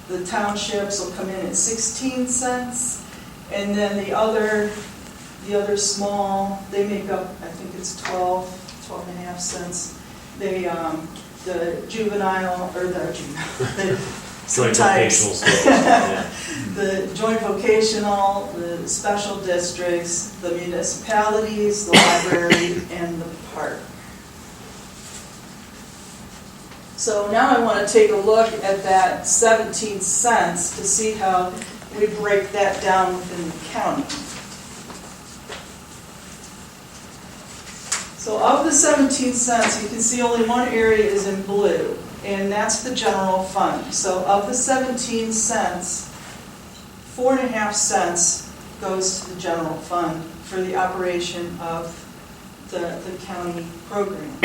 The townships will come in at 16 cents. And then the other small, they make up, I think it's 12 and a half cents. They, the juvenile, or the Joint sometimes- vocational schools, yeah. the joint vocational, the special districts, the municipalities, the library, and the park. So now I want to take a look at that 17 cents to see how we break that down within the county. So of the 17 cents, you can see only one area is in blue, and that's the general fund. So of the 17 cents, 4.5 cents goes to the general fund for the operation of the county program.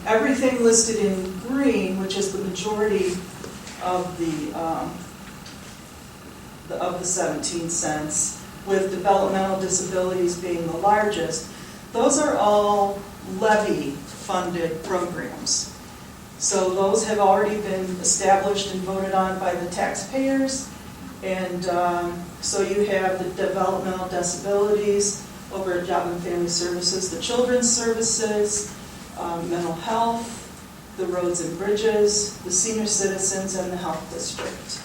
Everything listed in green, which is the majority of the 17 cents, with developmental disabilities being the largest, those are all levy-funded programs. So those have already been established and voted on by the taxpayers. And so you have the developmental disabilities over at Job and Family Services, the Children's Services, mental health, the roads and bridges, the senior citizens, and the health district.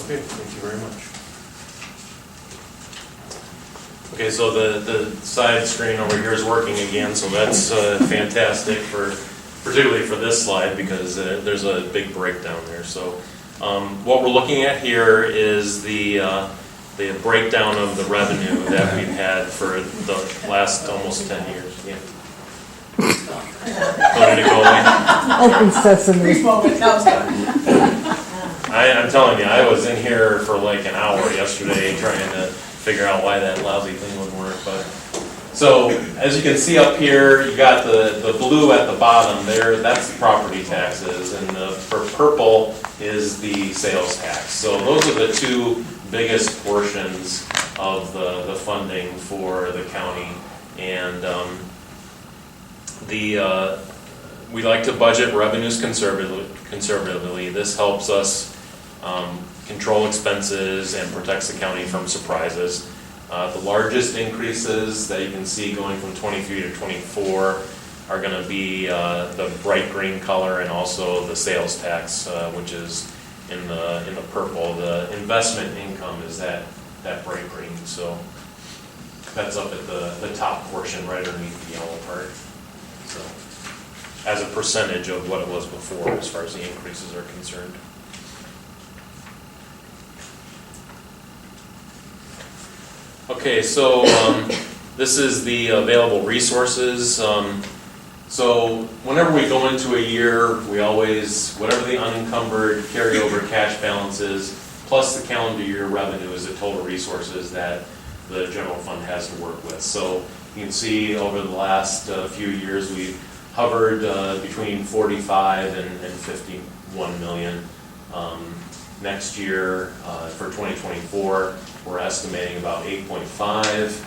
Okay, thank you very much. Okay, so the side screen over here is working again, so that's fantastic particularly for this slide because there's a big breakdown there. So what we're looking at here is the breakdown of the revenue that we've had for the last almost 10 years. Yeah. Oh, did it go away? Open sesame. Brief moment, now it's done. I'm telling you, I was in here for like an hour yesterday trying to figure out why that lousy thing wouldn't work. But so as you can see up here, you got the blue at the bottom there. That's the property taxes, and for purple is the sales tax. So those are the two biggest portions of the funding for the county, and we like to budget revenues conservatively. This helps us control expenses and protects the county from surprises. The largest increases that you can see going from 23 to 24 are going to be the bright green color and also the sales tax, which is in the purple. The investment income is that bright green. So that's up at the top portion right underneath the yellow part. So as a percentage of what it was before as far as the increases are concerned. Okay, so this is the available resources. So whenever we go into a year, we always, whatever the unencumbered carryover cash balance is, plus the calendar year revenue is the total resources that the general fund has to work with. So you can see over the last few years, we've hovered between 45 and 51 million. Next year, for 2024, we're estimating about 8.5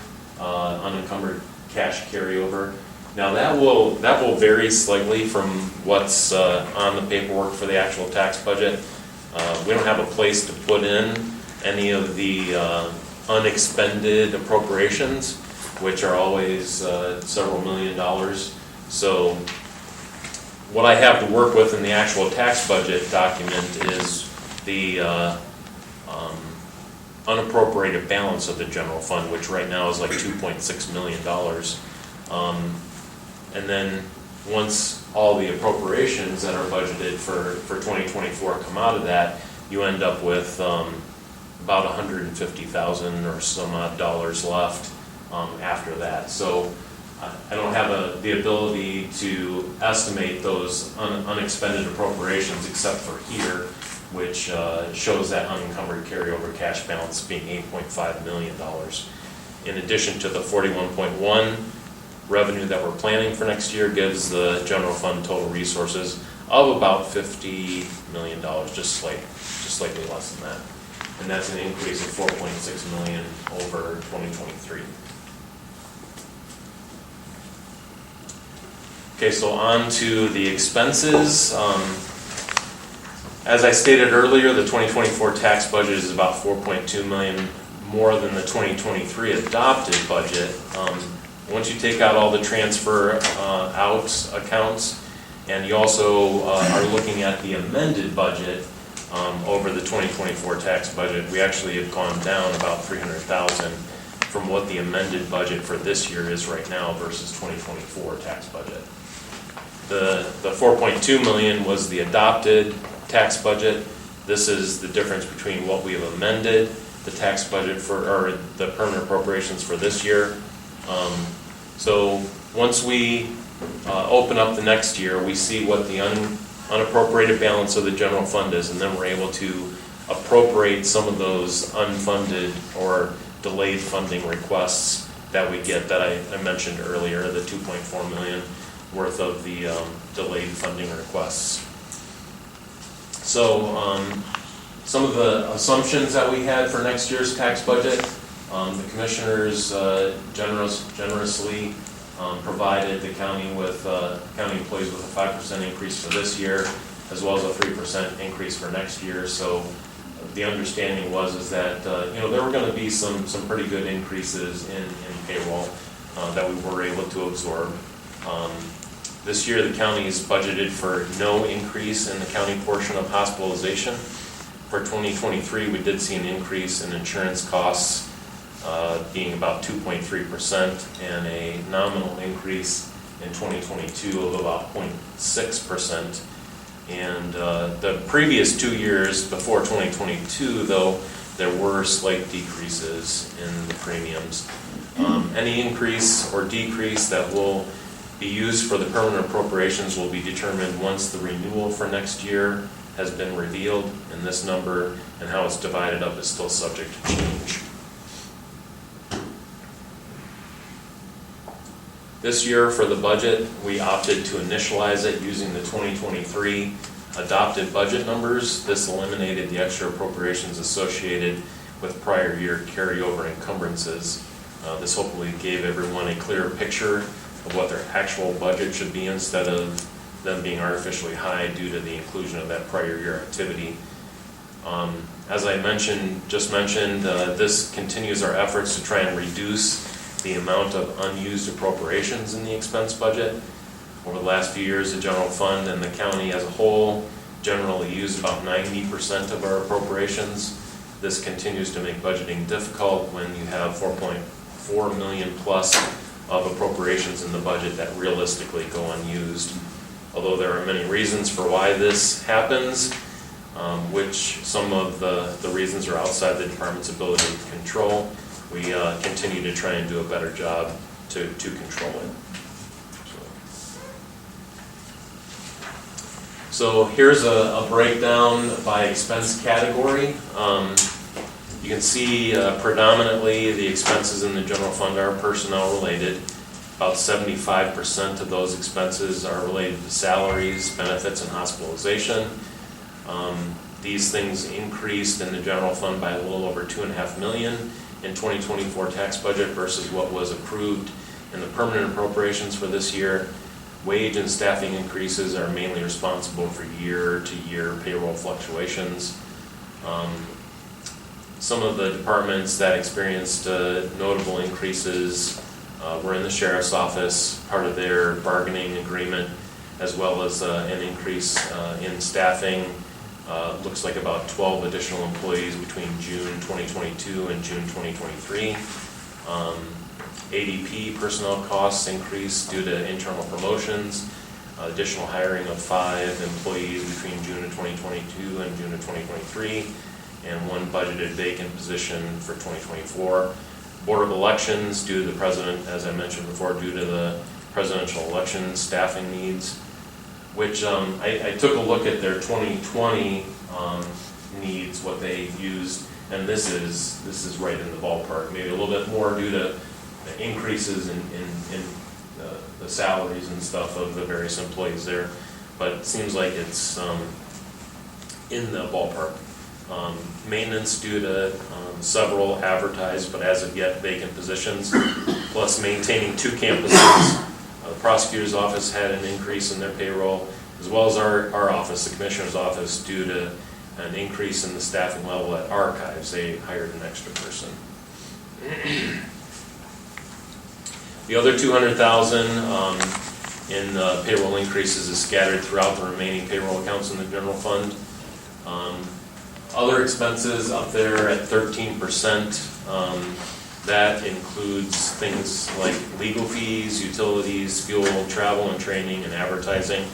unencumbered cash carryover. Now that will vary slightly from what's on the paperwork for the actual tax budget. We don't have a place to put in any of the unexpended appropriations, which are always several $1 million. So what I have to work with in the actual tax budget document is the unappropriated balance of the general fund, which right now is like $2.6 million. And then once all the appropriations that are budgeted for 2024 come out of that, you end up with about $150,000 or some odd dollars left after that. So I don't have the ability to estimate those unexpended appropriations except for here, which shows that unencumbered carryover cash balance being $8.5 million. In addition to the 41.1 revenue that we're planning for next year gives the general fund total resources of about $50 million, just slightly less than that. And that's an increase of 4.6 million over 2023. Okay, so on to the expenses. As I stated earlier, the 2024 tax budget is about 4.2 million more than the 2023 adopted budget. Once you take out all the transfer out accounts, and you also are looking at the amended budget over the 2024 tax budget, we actually have gone down about 300,000 from what the amended budget for this year is right now versus 2024 tax budget. The 4.2 million was the adopted tax budget. This is the difference between what we have amended the tax budget for, or the permanent appropriations for this year. So once we open up the next year, we see what the unappropriated balance of the general fund is, and then we're able to appropriate some of those unfunded or delayed funding requests that we get that I mentioned earlier, the 2.4 million worth of the delayed funding requests. So some of the assumptions that we had for next year's tax budget, the commissioners generously provided the county with county employees with a 5% increase for this year, as well as a 3% increase for next year. So the understanding is that there were going to be some pretty good increases in payroll that we were able to absorb. This year, the county is budgeted for no increase in the county portion of hospitalization. For 2023, we did see an increase in insurance costs being about 2.3% and a nominal increase in 2022 of about 0.6%. And the previous 2 years before 2022, though, there were slight decreases in the premiums. Any increase or decrease that will be used for the permanent appropriations will be determined once the renewal for next year has been revealed, and this number and how it's divided up is still subject to change. This year for the budget, we opted to initialize it using the 2023 adopted budget numbers. This eliminated the extra appropriations associated with prior year carryover encumbrances. This hopefully gave everyone a clearer picture of what their actual budget should be instead of them being artificially high due to the inclusion of that prior year activity. As I just mentioned, this continues our efforts to try and reduce the amount of unused appropriations in the expense budget. Over the last few years, the general fund and the county as a whole generally use about 90% of our appropriations. This continues to make budgeting difficult when you have 4.4 million plus of appropriations in the budget that realistically go unused. Although there are many reasons for why this happens, which some of the reasons are outside the department's ability to control, we continue to try and do a better job to control it. So here's a breakdown by expense category. You can see predominantly the expenses in the general fund are personnel related. About 75% of those expenses are related to salaries, benefits, and hospitalization. These things increased in the general fund by a little over $2.5 million in 2024 tax budget versus what was approved in the permanent appropriations for this year. Wage and staffing increases are mainly responsible for year-to-year payroll fluctuations. Some of the departments that experienced notable increases were in the sheriff's office, part of their bargaining agreement, as well as an increase in staffing. Looks like about 12 additional employees between June 2022 and June 2023. ADP personnel costs increased due to internal promotions. additional hiring of 5 employees between June of 2022 and June of 2023, and 1 budgeted vacant position for 2024. Board of Elections, due to the president, as I mentioned before, due to the presidential election staffing needs, which I took a look at their 2020 needs, what they used, and this is right in the ballpark, maybe a little bit more due to the increases in the salaries and stuff of the various employees there, but it seems like it's in the ballpark. Maintenance due to several advertised but as of yet vacant positions, plus maintaining 2 campuses. The prosecutor's office had an increase in their payroll, as well as our office, the commissioner's office, due to an increase in the staffing level at archives. They hired an extra person. The other $200,000 in payroll increases is scattered throughout the remaining payroll accounts in the general fund. Other expenses up there at 13%. That includes things like legal fees, utilities, fuel, travel and training, and advertising.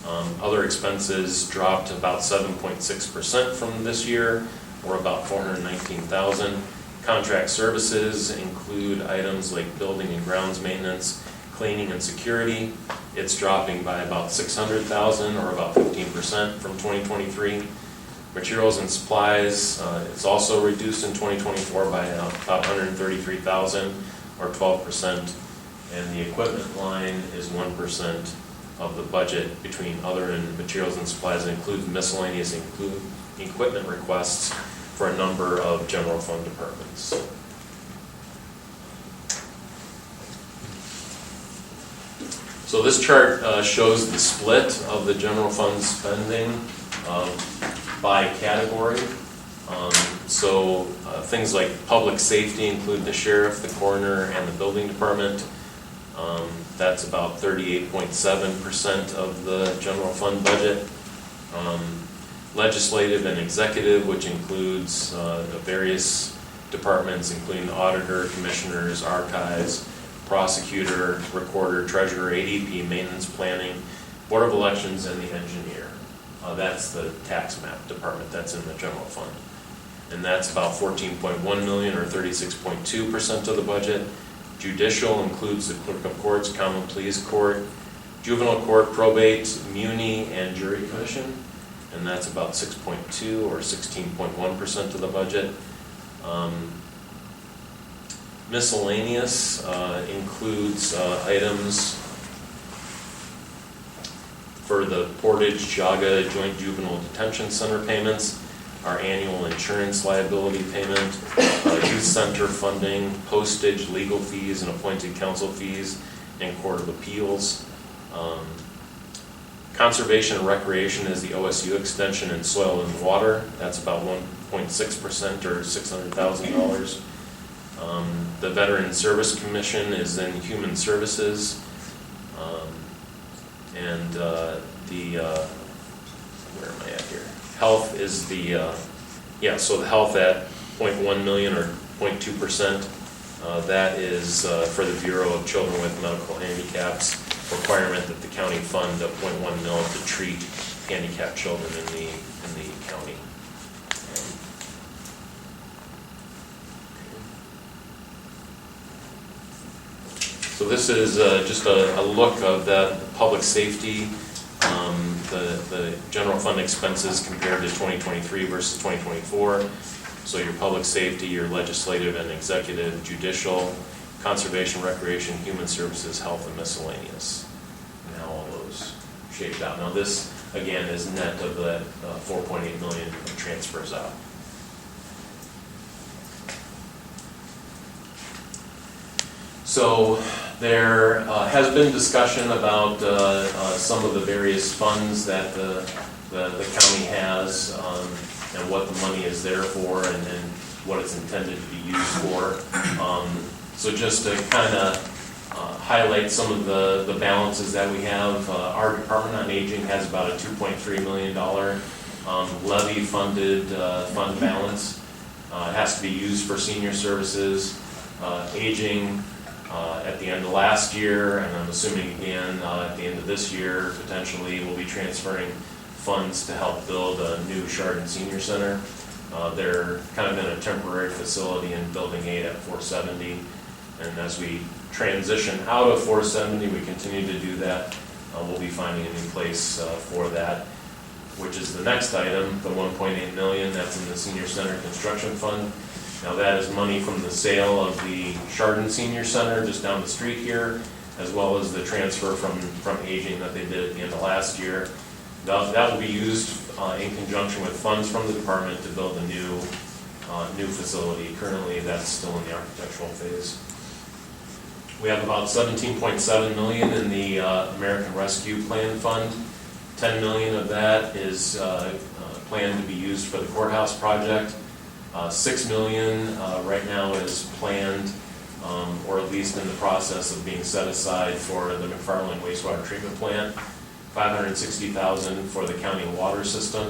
Other expenses dropped about 7.6% from this year, or about $419,000. Contract services include items like building and grounds maintenance, cleaning and security. It's dropping by about $600,000, or about 15% from 2023. Materials and supplies, it's also reduced in 2024 by about $133,000, or 12%. And the equipment line is 1% of the budget between other and materials and supplies. It includes miscellaneous equipment requests for a number of general fund departments. So this chart shows the split of the general fund spending by category. Things like public safety include the sheriff, the coroner, and the building department. That's about 38.7% of the general fund budget. Legislative and executive, which includes the various departments, including the auditor, commissioners, archives, prosecutor, recorder, treasurer, ADP, maintenance, planning, board of elections, and the engineer. That's the tax map department that's in the general fund. And that's about 14.1 million, or 36.2% of the budget. Judicial includes the clerk of courts, common pleas court, juvenile court, probate, muni, and jury commission. And that's about 6.2 or 16.1% of the budget. Miscellaneous includes items for the Portage Jaga Joint Juvenile Detention Center payments, our annual insurance liability payment, youth center funding, postage, legal fees, and appointed counsel fees, and court of appeals. Conservation and recreation is the OSU extension in soil and water. That's about 1.6% or $600,000. The Veteran Service Commission is in human services. Where am I at here? Health is the health at 0.1 million or 0.2%. That is for the Bureau of Children with Medical Handicaps, requirement that the county fund a 0.1 mil to treat handicapped children in the county. So this is just a look of that public safety, the general fund expenses compared to 2023 versus 2024. So your public safety, your legislative and executive, judicial, conservation, recreation, human services, health, and miscellaneous. And how all those shaped out. Now this, again, is net of that 4.8 million of transfers out. So there has been discussion about some of the various funds that the county has and what the money is there for and what it's intended to be used for. So just to kind of highlight some of the balances that we have, our Department on Aging has about a $2.3 million levy funded fund balance. It has to be used for senior services, aging, at the end of last year, and I'm assuming again at the end of this year, potentially we'll be transferring funds to help build a new Chardon Senior Center. They're kind of in a temporary facility in Building 8 at 470, and as we transition out of 470, we continue to do that. We'll be finding a new place for that, which is the next item, the $1.8 million that's in the Senior Center Construction Fund. Now that is money from the sale of the Chardon Senior Center just down the street here, as well as the transfer from aging that they did at the end of last year. That will be used in conjunction with funds from the department to build a new facility. Currently, that's still in the architectural phase. We have about $17.7 million in the American Rescue Plan Fund. $10 million of that is planned to be used for the courthouse project. $6 million right now is planned, or at least in the process of being set aside for the McFarland wastewater treatment plant. $560,000 for the county water system,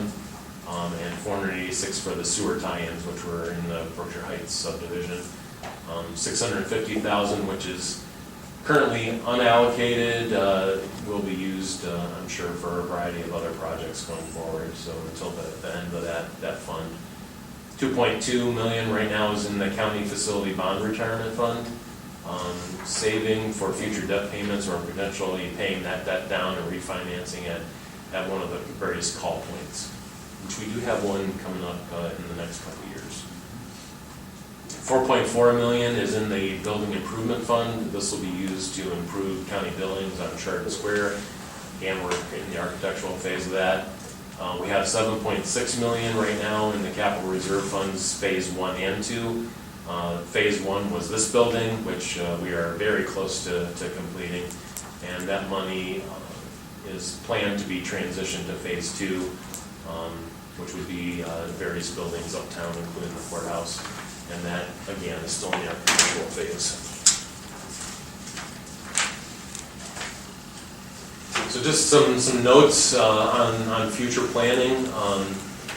and $486,000 for the sewer tie-ins, which were in the Berkshire Heights subdivision. $650,000, which is currently unallocated, will be used, I'm sure, for a variety of other projects going forward. So until the end of that fund. $2.2 million right now is in the county facility bond retirement fund, saving for future debt payments or potentially paying that debt down and refinancing it at one of the various call points, which we do have one coming up in the next couple of years. $4.4 million is in the building improvement fund. This will be used to improve county buildings on Chardon Square. Again, we're in the architectural phase of that. We have $7.6 million right now in the capital reserve funds, phase 1 and 2. Phase 1 was this building, which we are very close to completing, and that money is planned to be transitioned to phase 2, which would be various buildings uptown, including the courthouse, and that, again, is still in the architectural phase. So just some notes on future planning.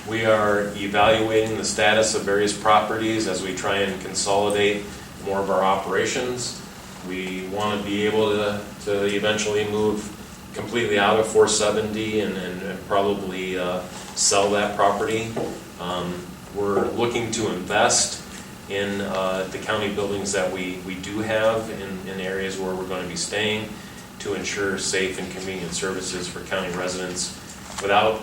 We are evaluating the status of various properties as we try and consolidate more of our operations. We want to be able to eventually move completely out of 470 and probably sell that property. We're looking to invest in the county buildings that we do have in areas where we're going to be staying, to ensure safe and convenient services for county residents without,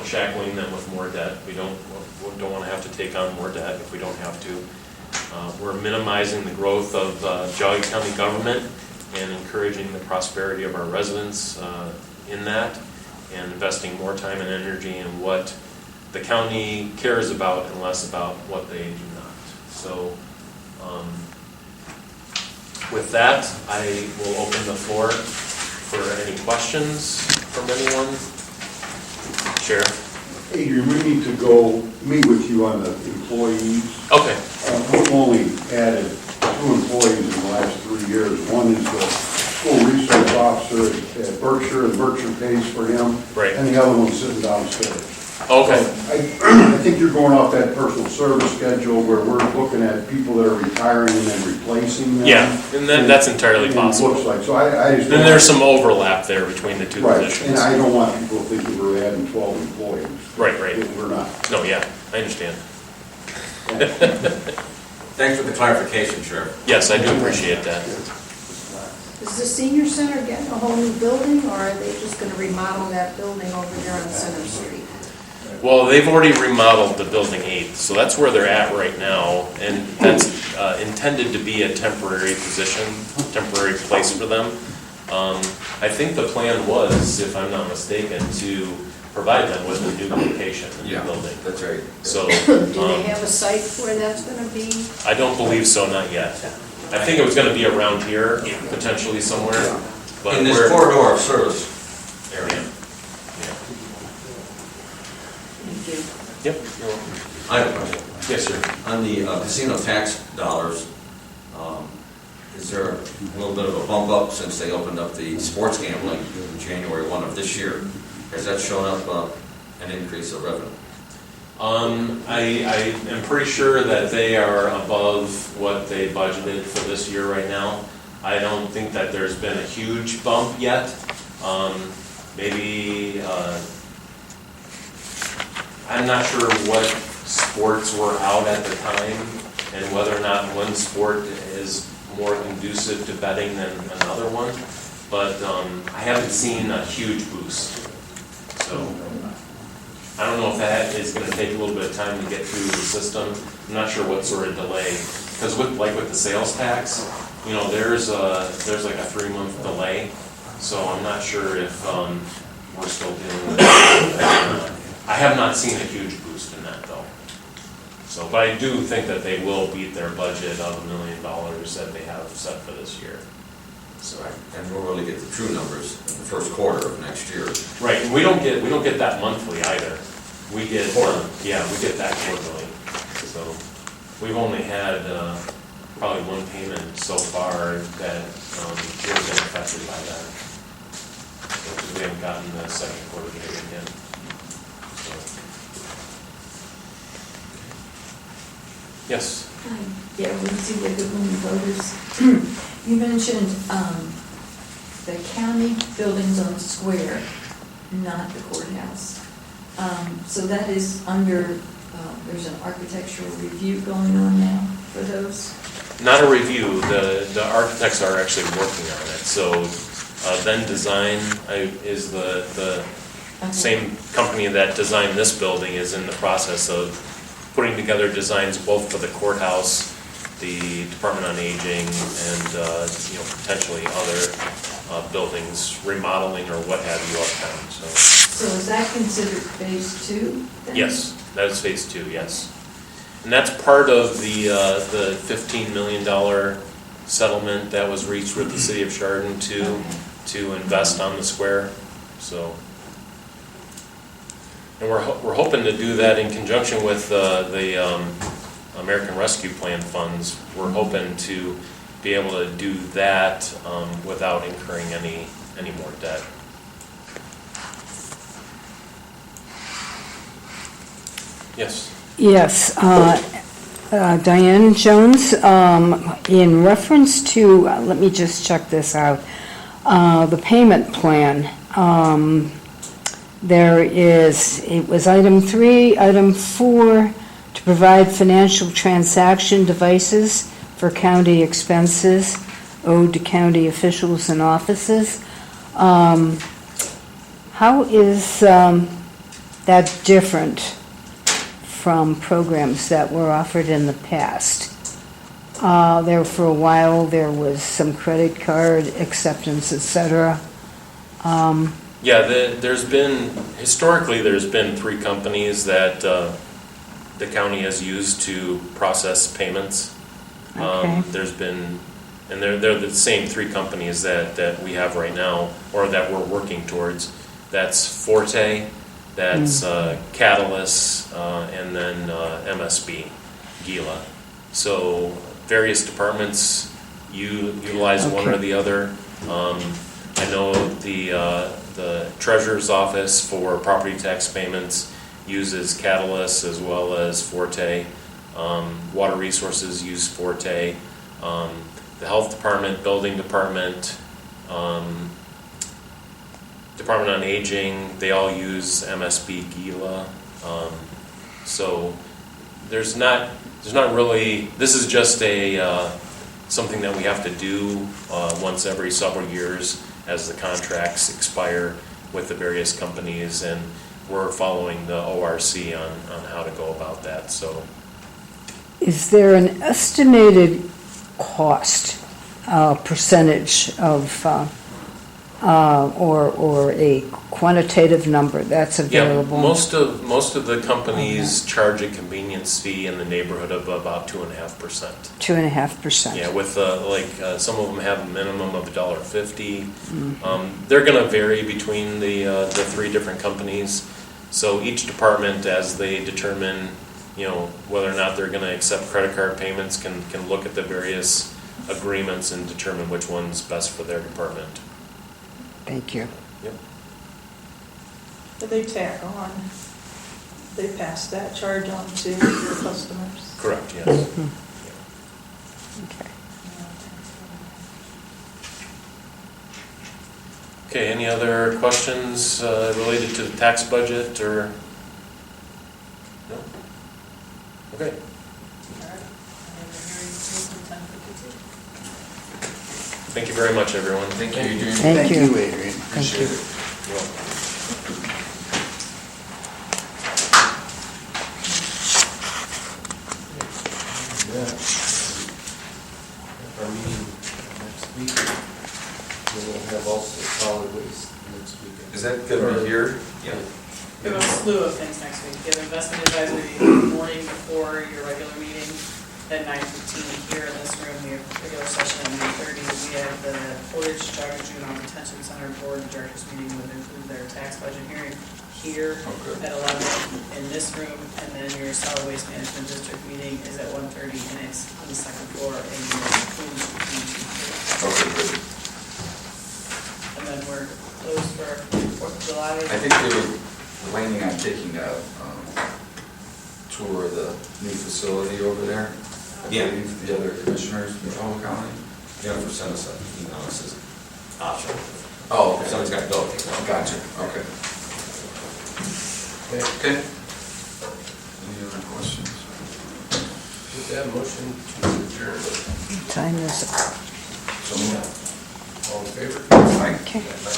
shackling them with more debt. We don't want to have to take on more debt if we don't have to. We're minimizing the growth of Jogga County government and encouraging the prosperity of our residents in that, and investing more time and energy in what the county cares about and less about what they do not. So, with that, I will open the floor for any questions from anyone. Sheriff? Adrian, we need to go meet with you on the employees. Okay. We've only added 2 employees in the last 3 years. One is the school research officer at Berkshire, and Berkshire pays for him. Right. And the other one's sitting downstairs. Okay. I think you're going off that personal service schedule where we're looking at people that are retiring and then replacing them. Yeah, and then that's entirely And possible. It looks like, so I just. Then there's some overlap there between the two Right, positions. and I don't want people thinking we're adding 12 employees. Right. We're not. No, yeah, I understand. Thanks for the clarification, Sheriff. Yes, I do appreciate that. Is the senior center getting a whole new building, or are they just gonna remodel that building over there on Center Street? Well, they've already remodeled the Building 8, so that's where they're at right now, and that's intended to be a temporary position, temporary place for them. I think the plan was, if I'm not mistaken, to provide them with a new location in the building. That's right. So, Do they have a site where that's gonna be? I don't believe so, not yet. I think it was gonna be around here, potentially somewhere, but In this we're- corridor of service area. Thank you. Yep, you're welcome. I have a question. Yes, sir. On the casino tax dollars, is there a little bit of a bump up since they opened up the sports gambling in January 1 of this year? Has that shown up an increase of revenue? I am pretty sure that they are above what they budgeted for this year right now. I don't think that there's been a huge bump yet. Maybe, I'm not sure what sports were out at the time and whether or not one sport is more conducive to betting than another one, but I haven't seen a huge boost. So I don't know if that is going to take a little bit of time to get through the system. I'm not sure what sort of delay, because with the sales tax, you know, there's like a 3-month delay, so I'm not sure if we're still dealing with that. I have not seen a huge boost in that though. So, but I do think that they will beat their budget of $1 million that they have set for this year. So, And we'll really get the true numbers in the first quarter of next year. right, and we don't get that monthly either. We get, we get that quarterly. So we've only had probably one payment so far that we've been affected by that. So, 'cause we haven't gotten the second quarter payment yet. So. Yes? Hi, yeah, Lindsay with the Women Voters. You mentioned the county buildings on the square, not the courthouse. So that is under, there's an architectural review going on now for those? Not a review, the architects are actually working on it. So Then Design is the same company that designed this building is in the process of putting together designs both for the courthouse, the Department on Aging, and potentially other buildings, remodeling or what have you uptown. So is that considered phase 2 then? Yes, that is phase 2, yes. And that's part of the $15 million settlement that was reached with the city of Chardon to invest on the square, so. And we're hoping to do that in conjunction with the American Rescue Plan funds. We're hoping to be able to do that without incurring any more debt. Yes. Yes, Diane Jones, in reference to, let me just check this out, the payment plan. It was item 3, item 4, to provide financial transaction devices for county expenses owed to county officials and offices. How is that different from programs that were offered in the past? For a while, there was some credit card acceptance, et cetera. Yeah, historically, there's been 3 companies that the county has used to process payments. Okay. And they're the same 3 companies that we have right now, or that we're working towards. That's Forte, that's Catalyst, and then MSB, Gila. So various departments utilize one or the other. I know the treasurer's office for property tax payments uses Catalyst as well as Forte. Water Resources use Forte. The health department, building department, Department on Aging, they all use MSB Gila. So there's not really, this is just something that we have to do once every several years as the contracts expire with the various companies, and we're following the ORC on how to go about that. So, Is there an estimated cost, percentage of, or a quantitative number that's available? yeah, most of the companies charge a convenience fee in the neighborhood of about 2.5%. 2.5%. Yeah, with some of them have a minimum of $1.50. They're going to vary between the 3 different companies. So each department, as they determine, whether or not they're going to accept credit card payments, can look at the various agreements and determine which one's best for their department. Thank you. Yep. But they tack on they pass that charge on to your customers. Correct, yes. Okay. Okay, any other questions related to the tax budget or? No? Okay. All right. I have a hearing from 10:52. Thank you very much, everyone. Thank you, Adrian. Thank you. Adrian. Appreciate it. You're welcome. Our meeting next week, we'll have also solid waste next week. Is that gonna be here? Yeah. We have a slew of things next week. We have investment advisory in the morning before your regular meeting at 9:15 here in this room. We have regular session at 9:30. We have the Portage Jogga Juvenile Detention Center Board of Directors meeting would include their tax budget hearing here Okay. at 11 in this room. And then your solid waste management district meeting is at 1:30 and it's on the second floor in the Queens Community. Okay, good. And then we're closed for 4th of July. I think they were planning on taking a tour of the new facility over there. I Yeah. believe the other commissioners from Trumbull County. Jennifer sent us an email that says optional. Oh, If somebody's got to go, take it out. Gotcha, okay. Okay. Any other questions? With that motion to adjourn, Time is up. So, all in favor? Mike? Okay. Bye.